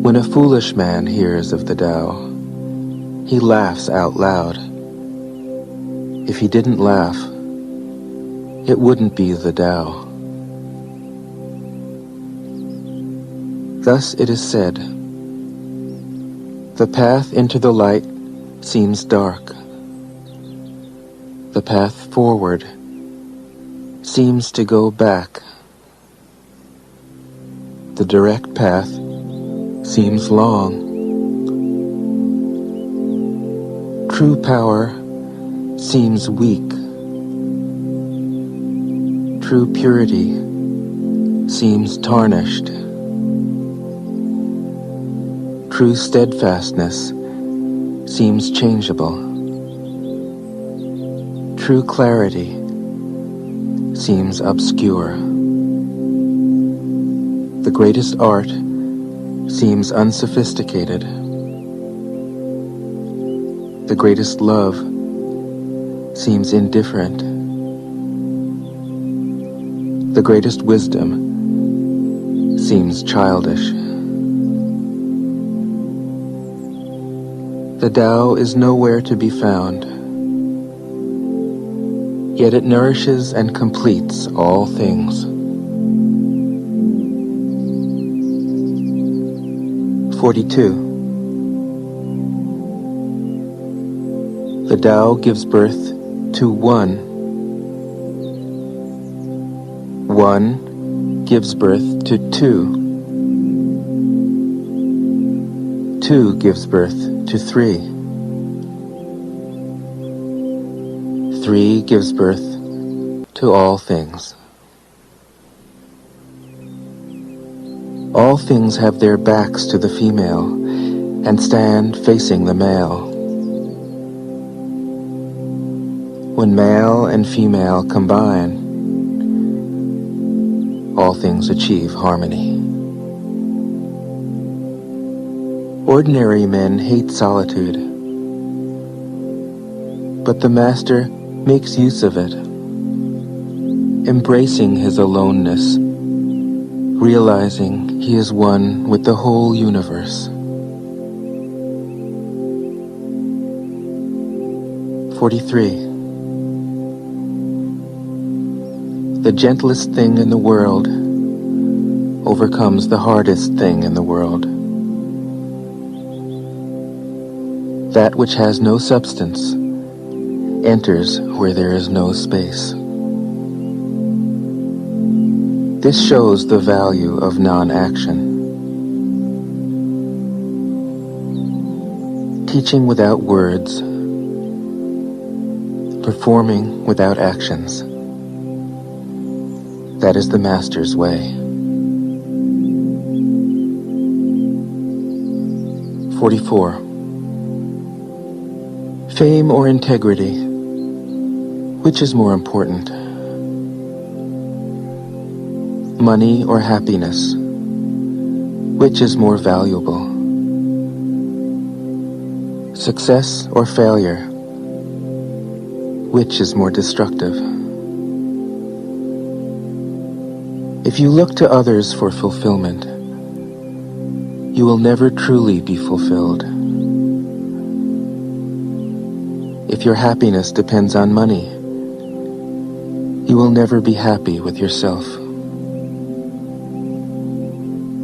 When a foolish man hears of the Tao, he laughs out loud. If he didn't laugh, it wouldn't be the Tao. Thus it is said, the path into the light seems dark. The path forward seems to go back. The direct path seems long. True power seems weak. True purity seems tarnished. True steadfastness seems changeable. True clarity seems obscure. The greatest art seems unsophisticated. The greatest love seems indifferent. The greatest wisdom seems childish. The Tao is nowhere to be found, yet it nourishes and completes all things. 42. The Tao gives birth to one. One gives birth to two. Two gives birth to three. Three gives birth to all things. All things have their backs to the female and stand facing the male. When male and female combine, all things achieve harmony. Ordinary men hate solitude, but the Master makes use of it, embracing his aloneness, realizing he is one with the whole universe. 43. The gentlest thing in the world overcomes the hardest thing in the world. That which has no substance enters where there is no space. This shows the value of non-action. Teaching without words, performing without actions. That is the Master's way. 44. Fame or integrity? Which is more important? Money or happiness? Which is more valuable? Success or failure? Which is more destructive? If you look to others for fulfillment, you will never truly be fulfilled. If your happiness depends on money, you will never be happy with yourself.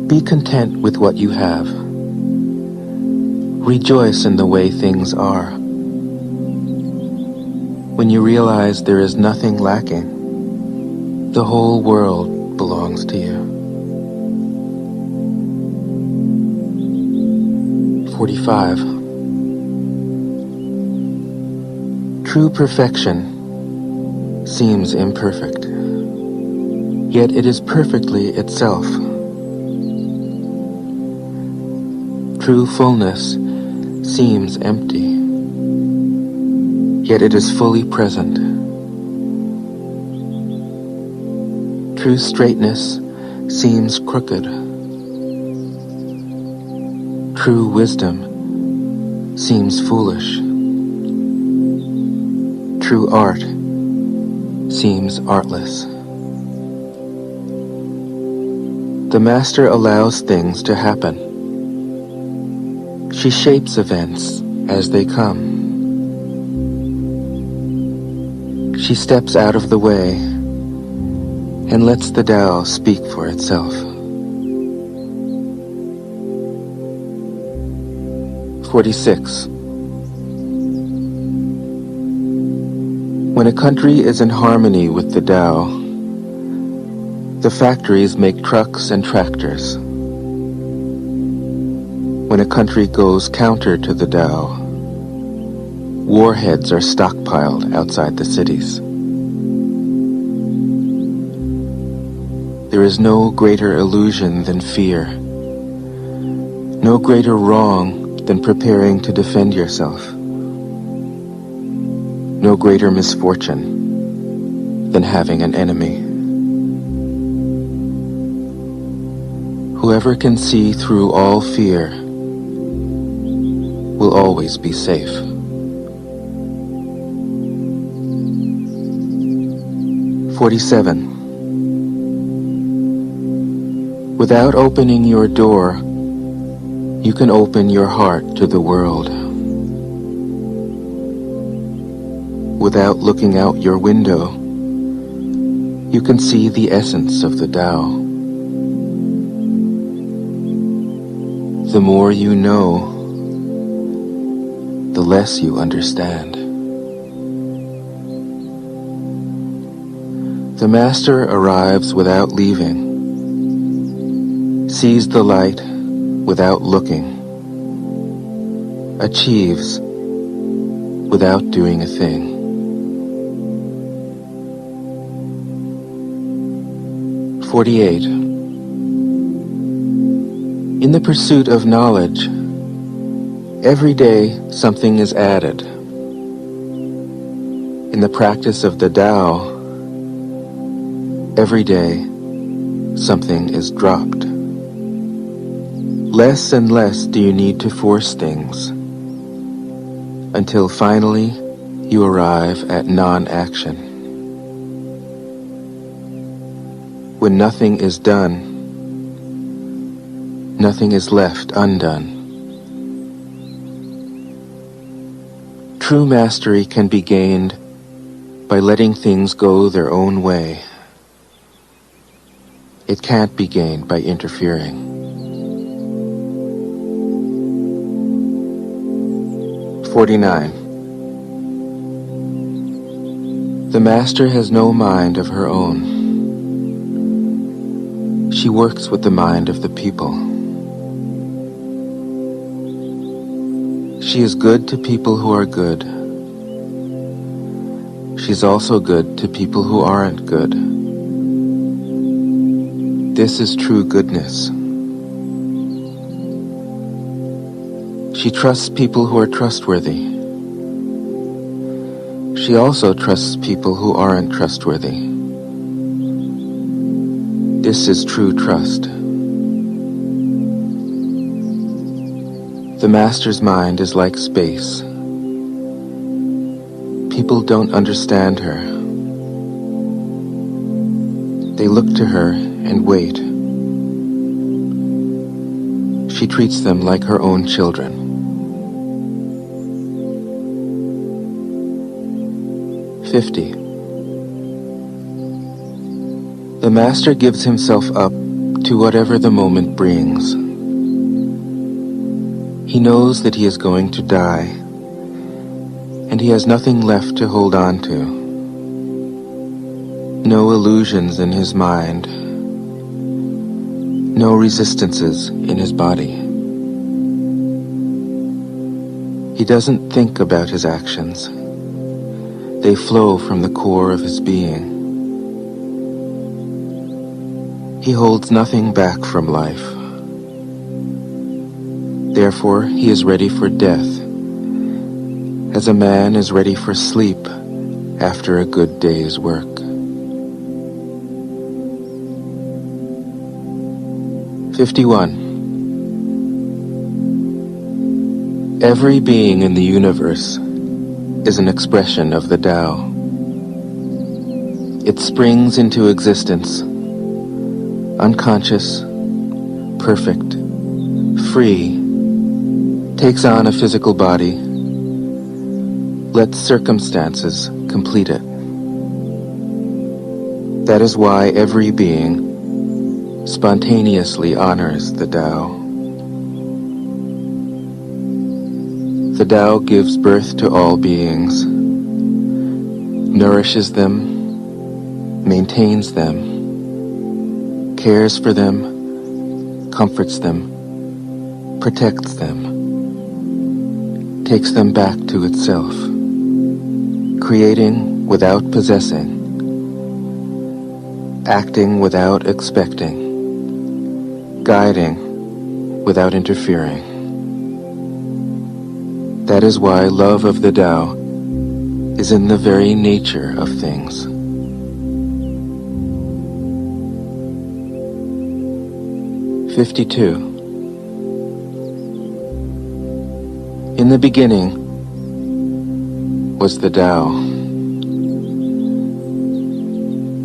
Be content with what you have. Rejoice in the way things are. When you realize there is nothing lacking, the whole world belongs to you. 45. True perfection seems imperfect, yet it is perfectly itself. True fullness seems empty, yet it is fully present. True straightness seems crooked. True wisdom seems foolish. True art seems artless. The Master allows things to happen. She shapes events as they come. She steps out of the way and lets the Tao speak for itself. 46. When a country is in harmony with the Tao, the factories make trucks and tractors. When a country goes counter to the Tao, warheads are stockpiled outside the cities. There is no greater illusion than fear, no greater wrong than preparing to defend yourself, no greater misfortune than having an enemy. Whoever can see through all fear will always be safe. 47. Without opening your door, you can open your heart to the world. Without looking out your window, you can see the essence of the Tao. The more you know, the less you understand. The master arrives without leaving, sees the light without looking, achieves without doing a thing. "48. In the pursuit of knowledge, every day something is added. In the practice of the Tao, every day something is dropped. Less and less do you need to force things, until finally you arrive at non-action. When nothing is done, nothing is left undone. True mastery can be gained by letting things go their own way. It can't be gained by interfering. 49. The master has no mind of her own. She works with the mind of the people. She is good to people who are good. She's also good to people who aren't good. This is true goodness. She trusts people who are trustworthy. She also trusts people who aren't trustworthy. This is true trust. The master's mind is like space. People don't understand her. They look to her and wait. She treats them like her own children. 50. The master gives himself up to whatever the moment brings. He knows that he is going to die, and he has nothing left to hold on to. No illusions in his mind, no resistances in his body. He doesn't think about his actions. They flow from the core of his being. He holds nothing back from life. Therefore, he is ready for death, as a man is ready for sleep after a good day's work. 51. Every being in the universe is an expression of the Tao. It springs into existence, unconscious, perfect, free, takes on a physical body, lets circumstances complete it. That is why every being spontaneously honors the Tao. The Tao gives birth to all beings, nourishes them, maintains them, cares for them, comforts them, protects them, takes them back to itself, creating without possessing, acting without expecting, guiding without interfering. That is why love of the Tao is in the very nature of things. 52. In the beginning was the Tao.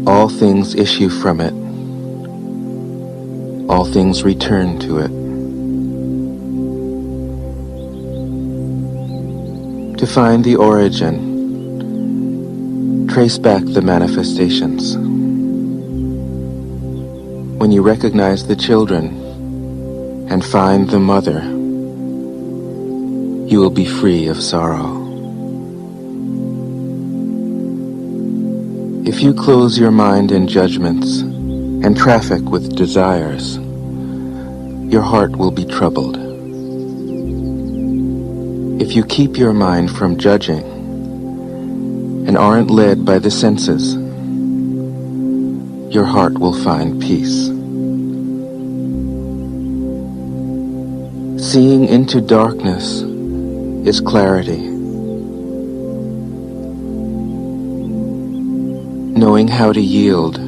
All things issue from it. All things return to it. To find the origin, trace back the manifestations. When you recognize the children, and find the mother, you will be free of sorrow. If you close your mind in judgments and traffic with desires, your heart will be troubled. If you keep your mind from judging and aren't led by the senses, your heart will find peace. Seeing into darkness is clarity. Knowing how to yield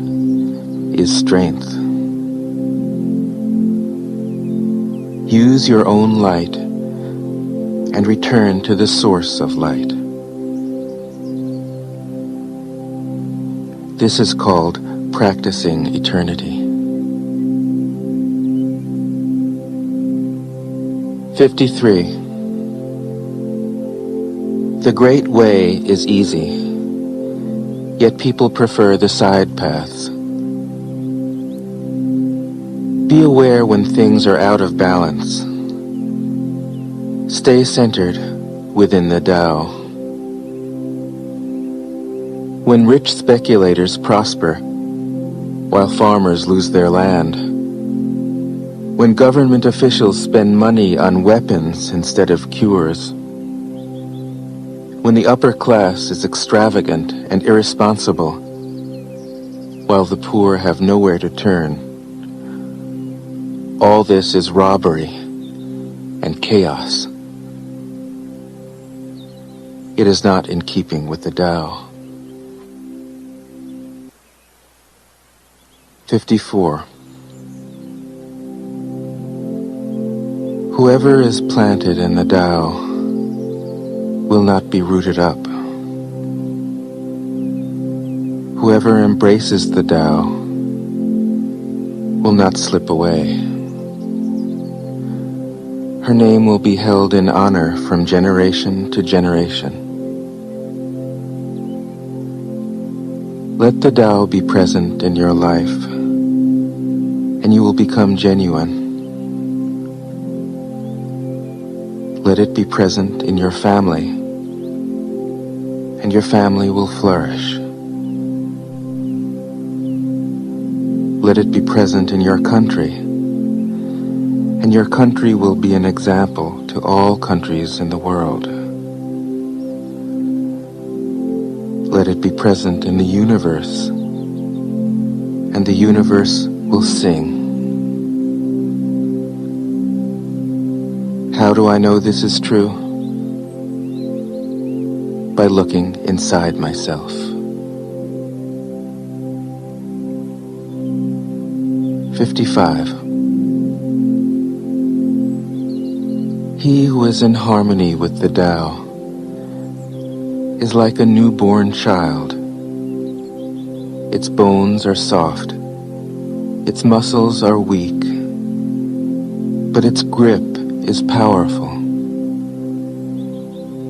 is strength. Use your own light and return to the source of light. This is called practicing eternity. 53. The great way is easy, yet people prefer the side paths. Be aware when things are out of balance. Stay centered within the Tao. When rich speculators prosper, while farmers lose their land, when government officials spend money on weapons instead of cures, when the upper class is extravagant and irresponsible, while the poor have nowhere to turn, all this is robbery and chaos. It is not in keeping with the Tao. 54. Whoever is planted in the Tao will not be rooted up. Whoever embraces the Tao will not slip away. Her name will be held in honor from generation to generation. Let the Tao be present in your life, and you will become genuine. Let it be present in your family, and your family will flourish. Let it be present in your country, and your country will be an example to all countries in the world. Let it be present in the universe, and the universe will sing. How do I know this is true? By looking inside myself. 55. He who is in harmony with the Tao is like a newborn child. Its bones are soft, its muscles are weak, but its grip is powerful.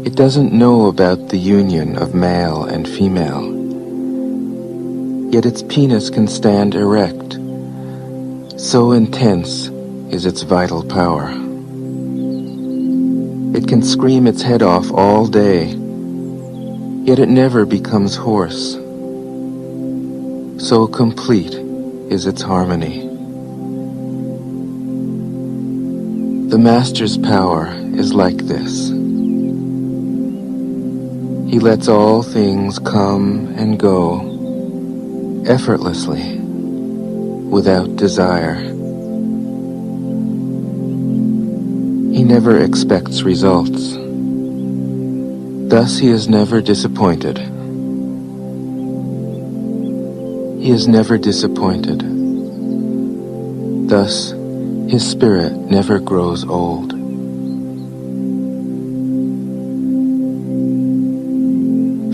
It doesn't know about the union of male and female, yet its penis can stand erect. So intense is its vital power. It can scream its head off all day, yet it never becomes hoarse. So complete is its harmony. The Master's power is like this. He lets all things come and go effortlessly, without desire. He never expects results. Thus he is never disappointed. He is never disappointed. Thus, his spirit never grows old.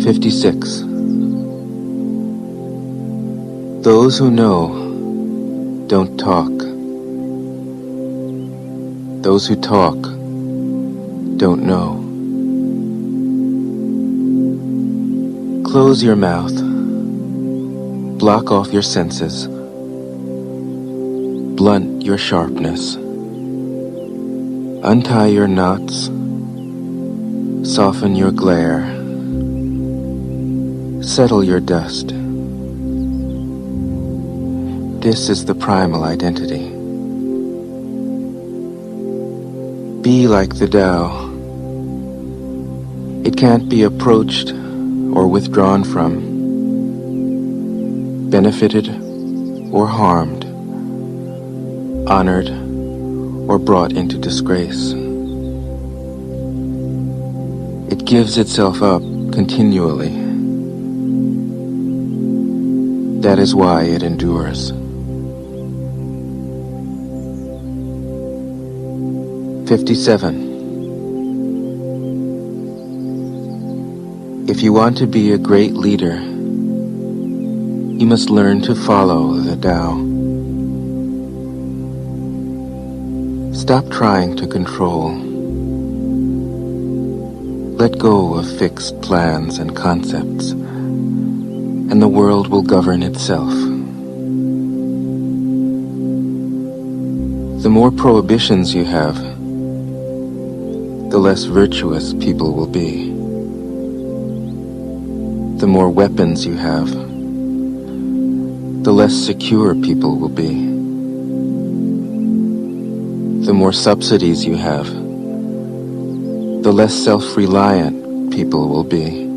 56. Those who know don't talk. Those who talk don't know. Close your mouth. Block off your senses. Blunt your sharpness. Untie your knots, soften your glare, settle your dust. This is the primal identity. Be like the Tao. It can't be approached or withdrawn from, benefited or harmed, honored or brought into disgrace. It gives itself up continually. That is why it endures. 57. If you want to be a great leader, you must learn to follow the Tao. Stop trying to control. Let go of fixed plans and concepts, and the world will govern itself. The more prohibitions you have, the less virtuous people will be. The more weapons you have, the less secure people will be. The more subsidies you have, the less self-reliant people will be.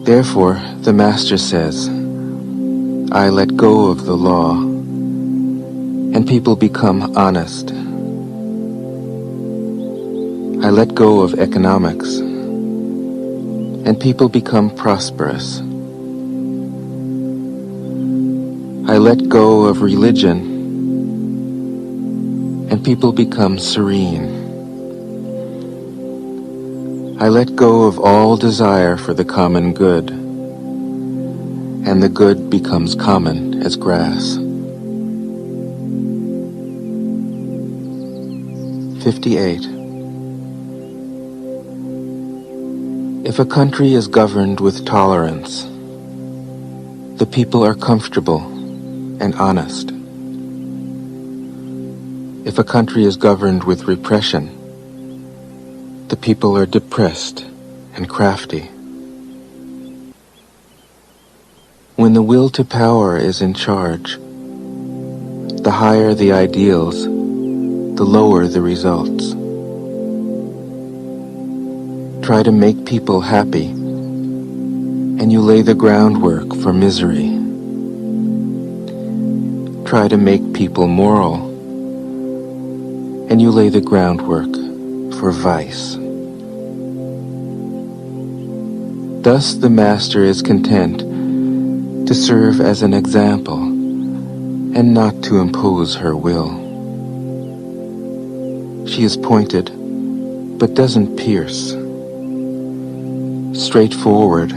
Therefore, the Master says, I let go of the law, and people become honest. I let go of economics, and people become prosperous. I let go of religion, and people become serene. I let go of all desire for the common good, and the good becomes common as grass. 58. If a country is governed with tolerance, the people are comfortable and honest. If a country is governed with repression, the people are depressed and crafty. When the will to power is in charge, the higher the ideals, the lower the results. Try to make people happy, and you lay the groundwork for misery. Try to make people moral, and you lay the groundwork for vice. Thus the Master is content to serve as an example and not to impose her will. She is pointed, but doesn't pierce. Straightforward,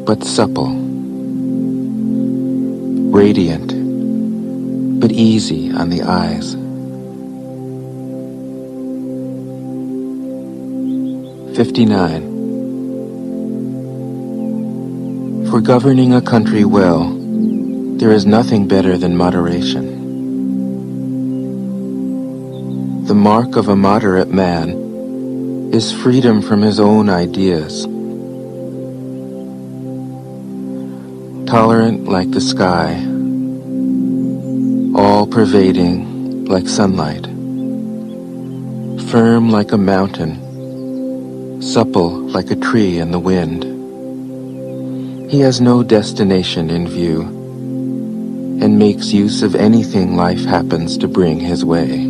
but supple. Radiant, but easy on the eyes. 59. For governing a country well, there is nothing better than moderation. The mark of a moderate man is freedom from his own ideas. Tolerant like the sky, all-pervading like sunlight, firm like a mountain, supple like a tree in the wind. He has no destination in view, and makes use of anything life happens to bring his way.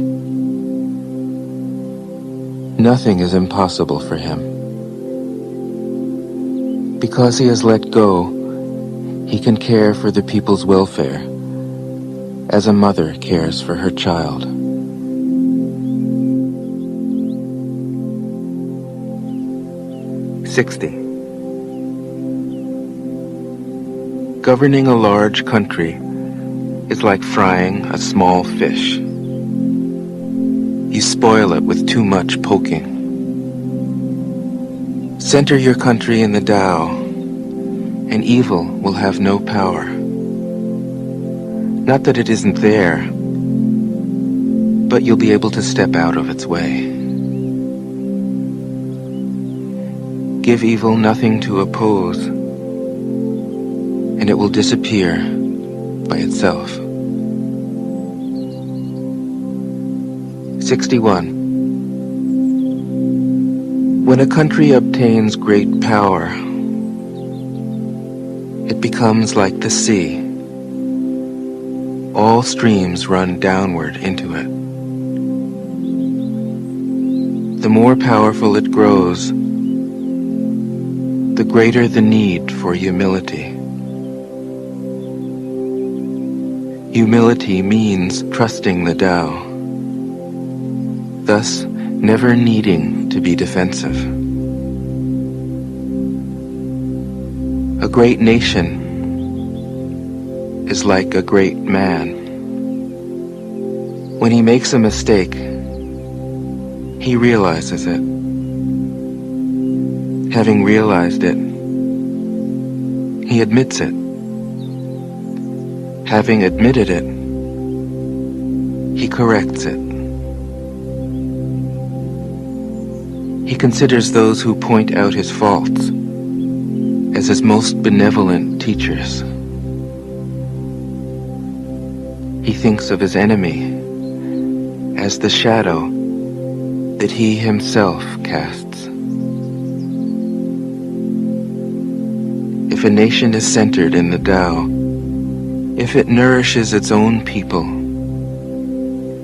Nothing is impossible for him. Because he has let go, he can care for the people's welfare, as a mother cares for her child. 60. Governing a large country is like frying a small fish. You spoil it with too much poking. Center your country in the Tao, and evil will have no power. Not that it isn't there, but you'll be able to step out of its way. Give evil nothing to oppose, and it will disappear by itself. 61. When a country obtains great power, it becomes like the sea. All streams run downward into it. The more powerful it grows, the greater the need for humility. Humility means trusting the Tao, thus never needing to be defensive. A great nation is like a great man. When he makes a mistake, he realizes it. Having realized it, he admits it. Having admitted it, he corrects it. He considers those who point out his faults as his most benevolent teachers. He thinks of his enemy as the shadow that he himself casts. If a nation is centered in the Tao, if it nourishes its own people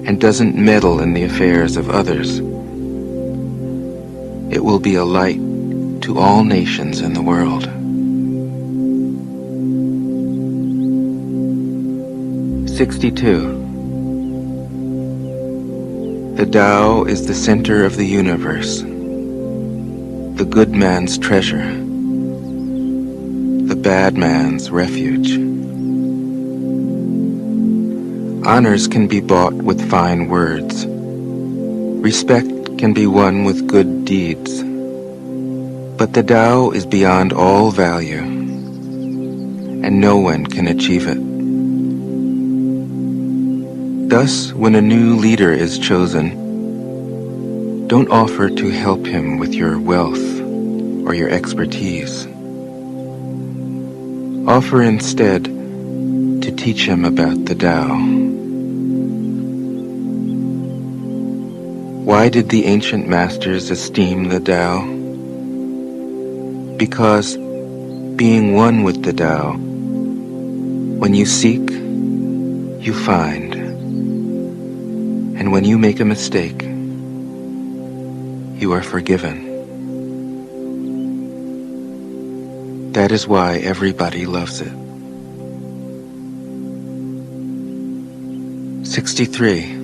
and doesn't meddle in the affairs of others, it will be a light to all nations in the world. 62. The Tao is the center of the universe, the good man's treasure, the bad man's refuge. Honors can be bought with fine words. Respect can be won with good deeds. But the Tao is beyond all value, and no one can achieve it. Thus, when a new leader is chosen, don't offer to help him with your wealth or your expertise. Offer instead to teach him about the Tao. Why did the ancient masters esteem the Tao? Because, being one with the Tao, when you seek, you find. And when you make a mistake, you are forgiven. That is why everybody loves it. 63.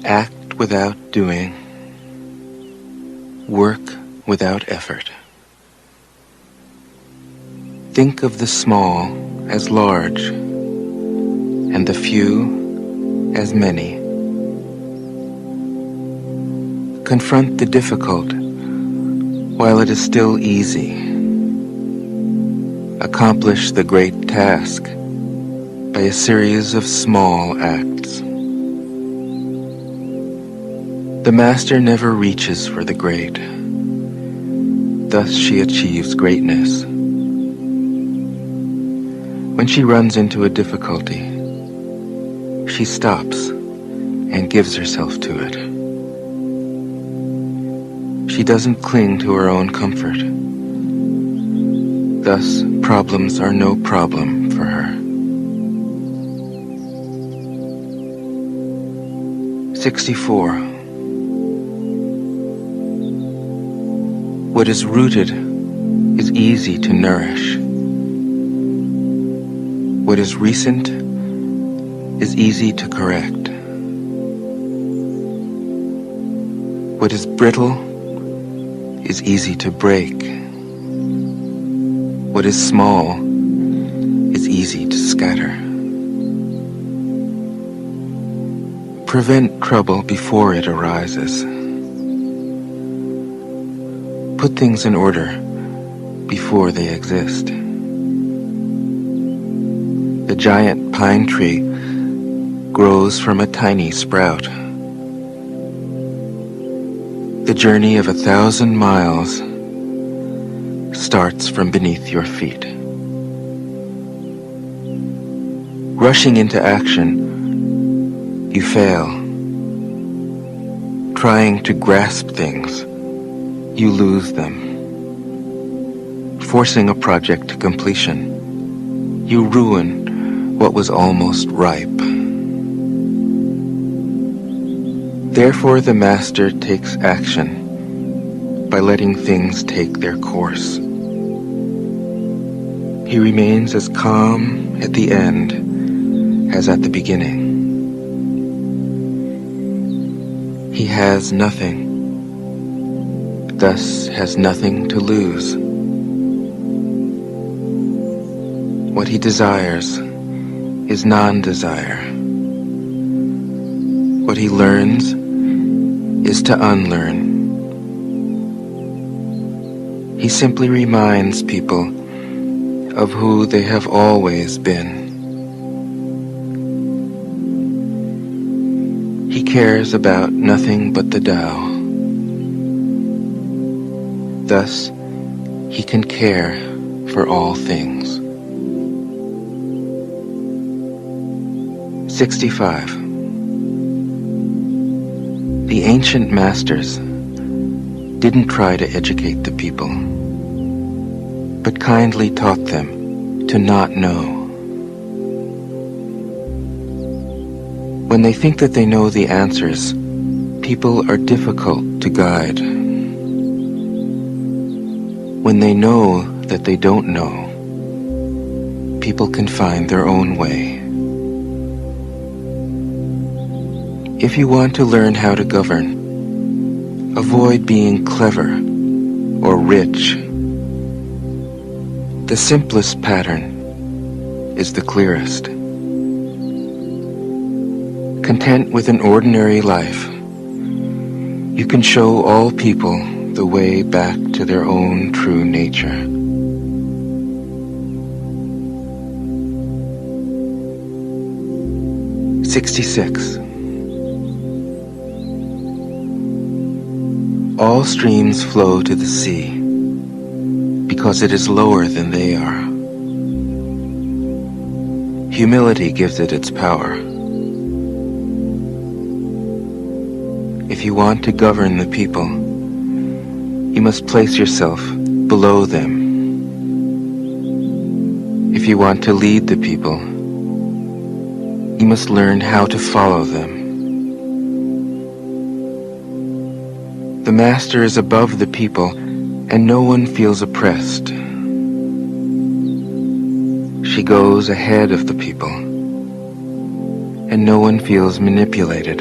Act without doing. Work without effort. Think of the small as large, and the few as many. Confront the difficult while it is still easy. Accomplish the great task by a series of small acts. The master never reaches for the great. Thus she achieves greatness. When she runs into a difficulty, she stops and gives herself to it. She doesn't cling to her own comfort. Thus, problems are no problem for her. 64. What is rooted is easy to nourish. What is recent is easy to correct. What is brittle is easy to break. What is small is easy to scatter. Prevent trouble before it arises. Put things in order before they exist. The giant pine tree grows from a tiny sprout. The journey of 1,000 miles starts from beneath your feet. Rushing into action, you fail. Trying to grasp things, you lose them. Forcing a project to completion, you ruin what was almost ripe. Therefore, the master takes action by letting things take their course. He remains as calm at the end as at the beginning. He has nothing, thus has nothing to lose. What he desires is non-desire. What he learns is to unlearn. He simply reminds people of who they have always been. He cares about nothing but the Tao. Thus, he can care for all things. 65. The ancient masters didn't try to educate the people, but kindly taught them to not know. When they think that they know the answers, people are difficult to guide. When they know that they don't know, people can find their own way. If you want to learn how to govern, avoid being clever or rich. The simplest pattern is the clearest. Content with an ordinary life, you can show all people the way back to their own true nature. '66. All streams flow to the sea because it is lower than they are. Humility gives it its power. If you want to govern the people, you must place yourself below them. If you want to lead the people, you must learn how to follow them. The master is above the people, and no one feels oppressed. She goes ahead of the people, and no one feels manipulated.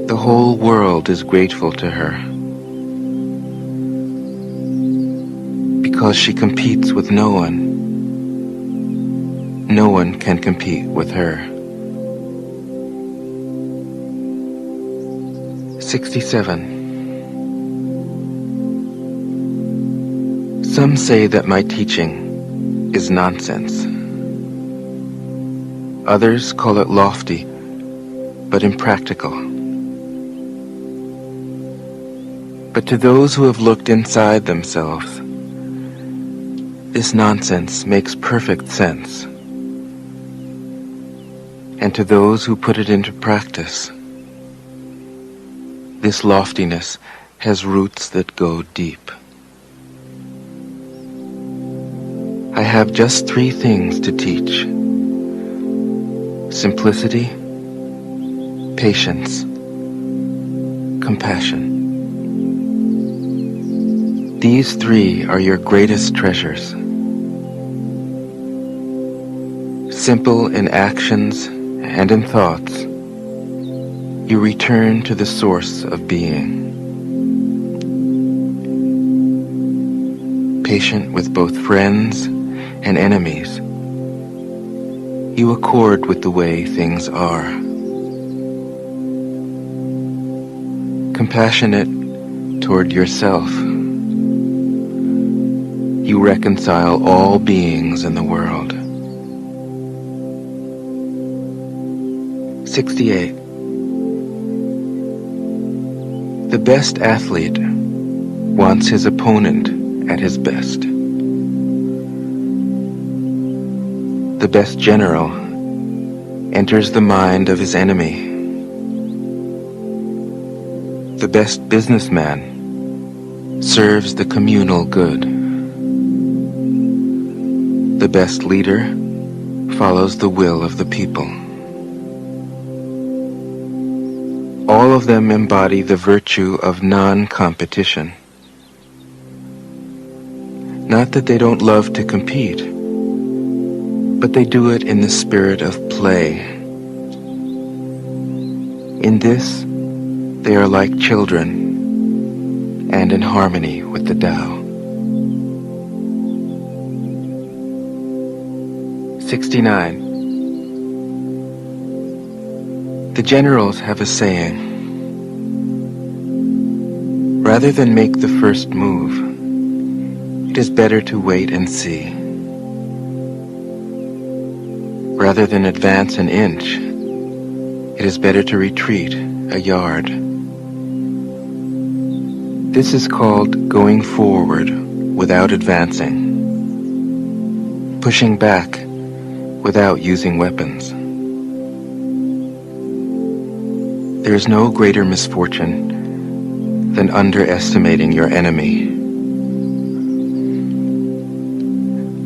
The whole world is grateful to her, because she competes with no one. No one can compete with her. 67. Some say that my teaching is nonsense. Others call it lofty, but impractical. But to those who have looked inside themselves, this nonsense makes perfect sense. And to those who put it into practice, this loftiness has roots that go deep. I have just 3 things to teach: simplicity, patience, compassion. These 3 are your greatest treasures. Simple in actions and in thoughts, you return to the source of being. Patient with both friends and enemies, you accord with the way things are. Compassionate toward yourself, you reconcile all beings in the world. 68. The best athlete wants his opponent at his best. The best general enters the mind of his enemy. The best businessman serves the communal good. The best leader follows the will of the people. All of them embody the virtue of non-competition. Not that they don't love to compete, but they do it in the spirit of play. In this, they are like children and in harmony with the Tao. 69. The generals have a saying: rather than make the first move, it is better to wait and see. Rather than advance an inch, it is better to retreat a yard. This is called going forward without advancing, pushing back without using weapons. There is no greater misfortune than underestimating your enemy.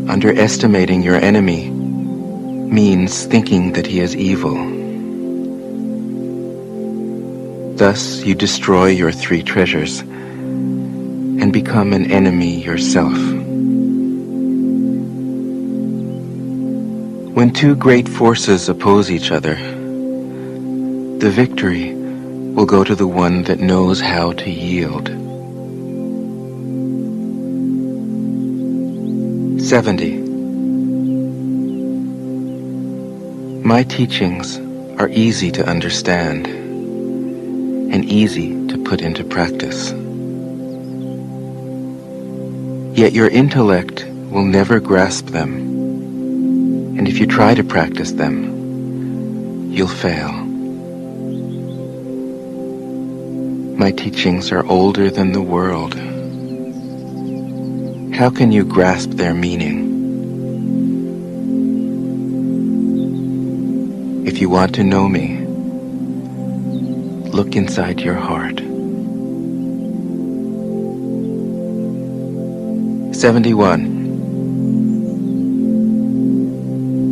Underestimating your enemy means thinking that he is evil. Thus, you destroy your three treasures and become an enemy yourself. When two great forces oppose each other, the victory will go to the one that knows how to yield. 70. My teachings are easy to understand and easy to put into practice. Yet your intellect will never grasp them, and if you try to practice them, you'll fail. My teachings are older than the world. How can you grasp their meaning? If you want to know me, look inside your heart. 71.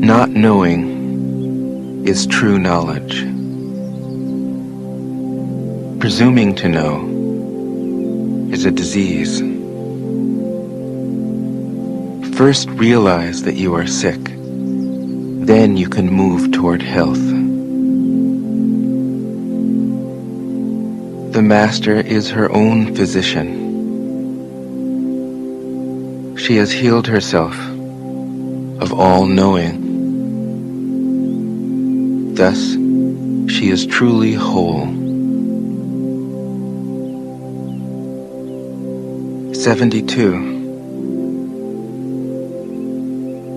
Not knowing is true knowledge. Presuming to know is a disease. First realize that you are sick. Then you can move toward health. The master is her own physician. She has healed herself of all knowing. Thus, she is truly whole. 72.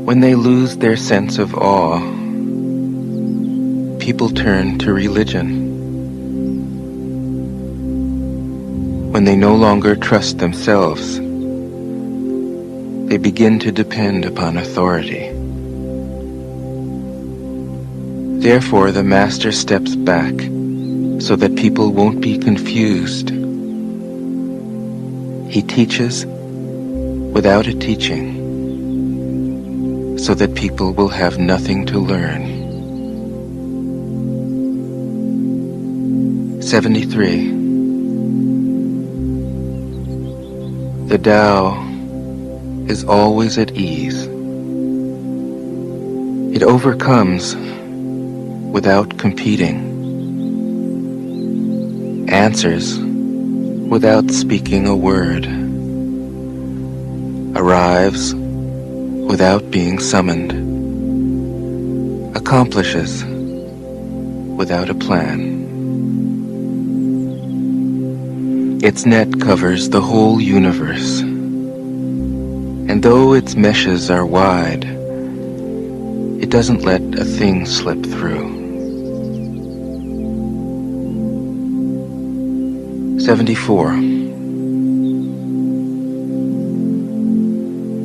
When they lose their sense of awe, people turn to religion. When they no longer trust themselves, they begin to depend upon authority. Therefore, the master steps back so that people won't be confused. He teaches without a teaching, so that people will have nothing to learn. 73. The Tao is always at ease. It overcomes without competing, answers without speaking a word, arrives without being summoned, accomplishes without a plan. Its net covers the whole universe, and though its meshes are wide, it doesn't let a thing slip through. 74.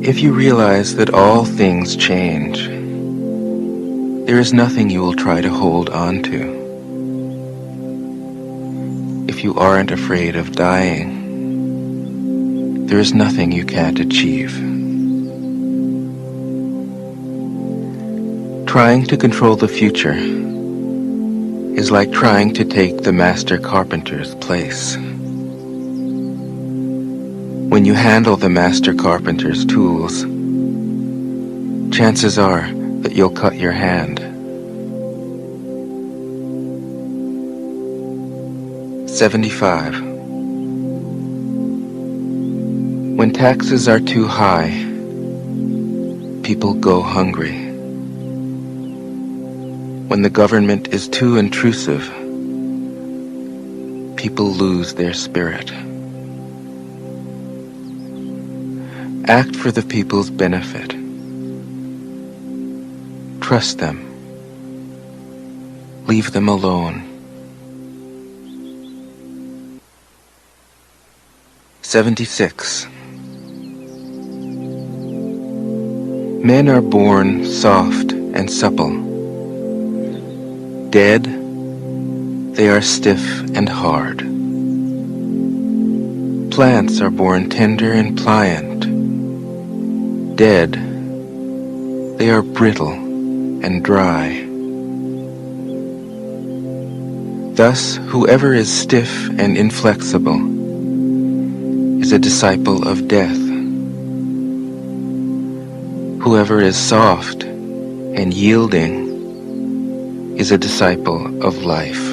If you realize that all things change, there is nothing you will try to hold on to. If you aren't afraid of dying, there is nothing you can't achieve. Trying to control the future is like trying to take the master carpenter's place. When you handle the master carpenter's tools, chances are that you'll cut your hand. 75. When taxes are too high, people go hungry. When the government is too intrusive, people lose their spirit. Act for the people's benefit. Trust them. Leave them alone. 76. Men are born soft and supple. Dead, they are stiff and hard. Plants are born tender and pliant. Dead, they are brittle and dry. Thus, whoever is stiff and inflexible is a disciple of death. Whoever is soft and yielding is a disciple of life.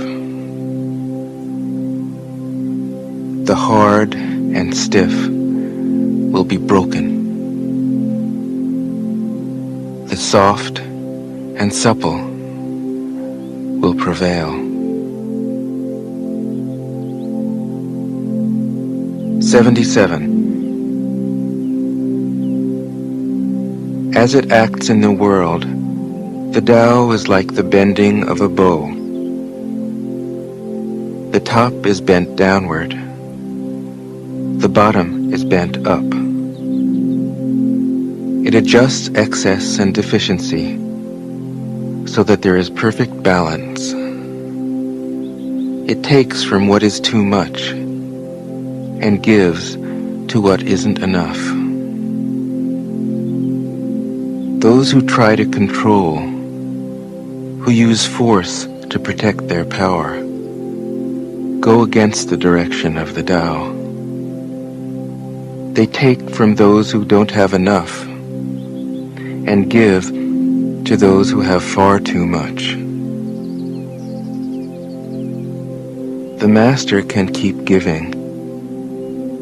The hard and stiff will be broken. The soft and supple will prevail. 77. As it acts in the world, the Tao is like the bending of a bow. The top is bent downward. The bottom is bent up. It adjusts excess and deficiency so that there is perfect balance. It takes from what is too much and gives to what isn't enough. Those who try to control, who use force to protect their power, go against the direction of the Tao. They take from those who don't have enough and give to those who have far too much. The Master can keep giving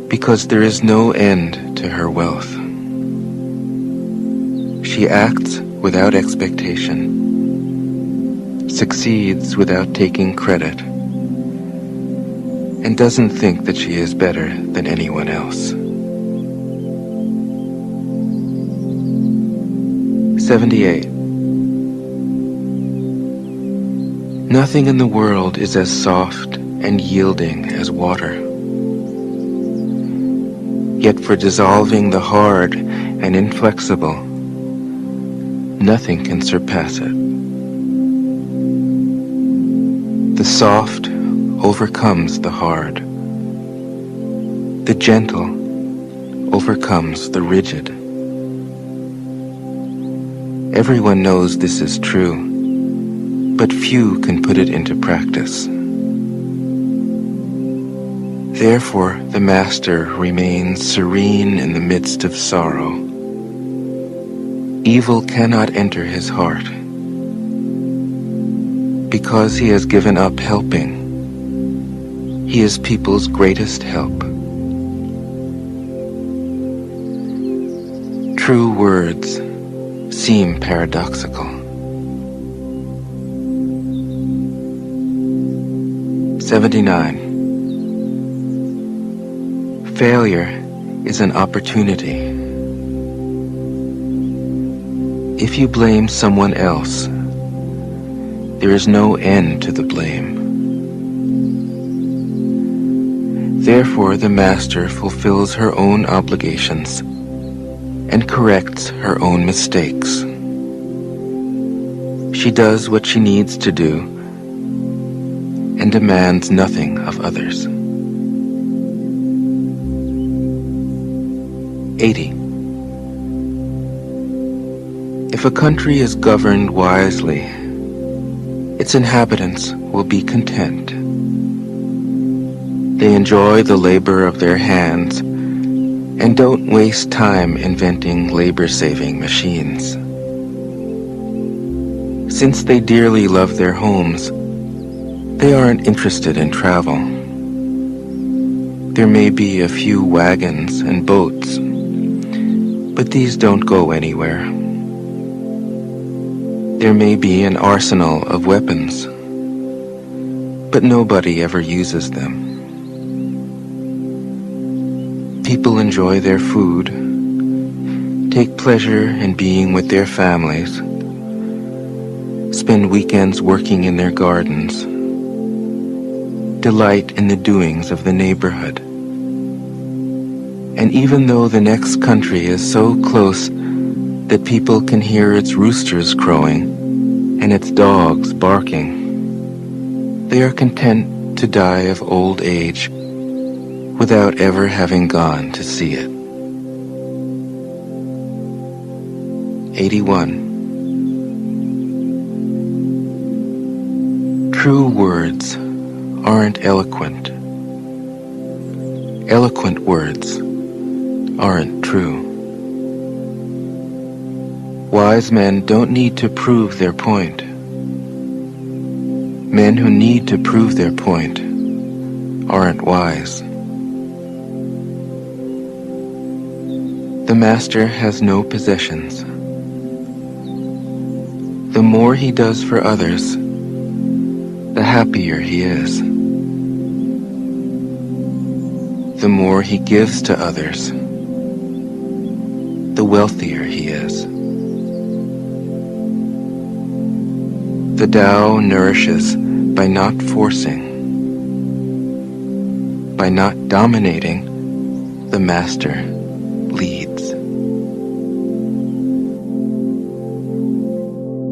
because there is no end to her wealth. She acts without expectation, succeeds without taking credit, and doesn't think that she is better than anyone else. 78. Nothing in the world is as soft and yielding as water. Yet for dissolving the hard and inflexible, nothing can surpass it. The soft overcomes the hard. The gentle overcomes the rigid. Everyone knows this is true, but few can put it into practice. Therefore, the Master remains serene in the midst of sorrow. Evil cannot enter his heart. Because he has given up helping, he is people's greatest help. True words seem paradoxical. 79. Failure is an opportunity. If you blame someone else, there is no end to the blame. Therefore, the master fulfills her own obligations and corrects her own mistakes. She does what she needs to do and demands nothing of others. 80. If a country is governed wisely, its inhabitants will be content. They enjoy the labor of their hands and don't waste time inventing labor-saving machines. Since they dearly love their homes, they aren't interested in travel. There may be a few wagons and boats, but these don't go anywhere. There may be an arsenal of weapons, but nobody ever uses them. People enjoy their food, take pleasure in being with their families, spend weekends working in their gardens, delight in the doings of the neighborhood. And even though the next country is so close that people can hear its roosters crowing and its dogs barking, they are content to die of old age without ever having gone to see it. 81. True words aren't eloquent. Eloquent words aren't true. Wise men don't need to prove their point. Men who need to prove their point aren't wise. The master has no possessions. The more he does for others, the happier he is. The more he gives to others, the wealthier he is. The Tao nourishes by not forcing, by not dominating. The master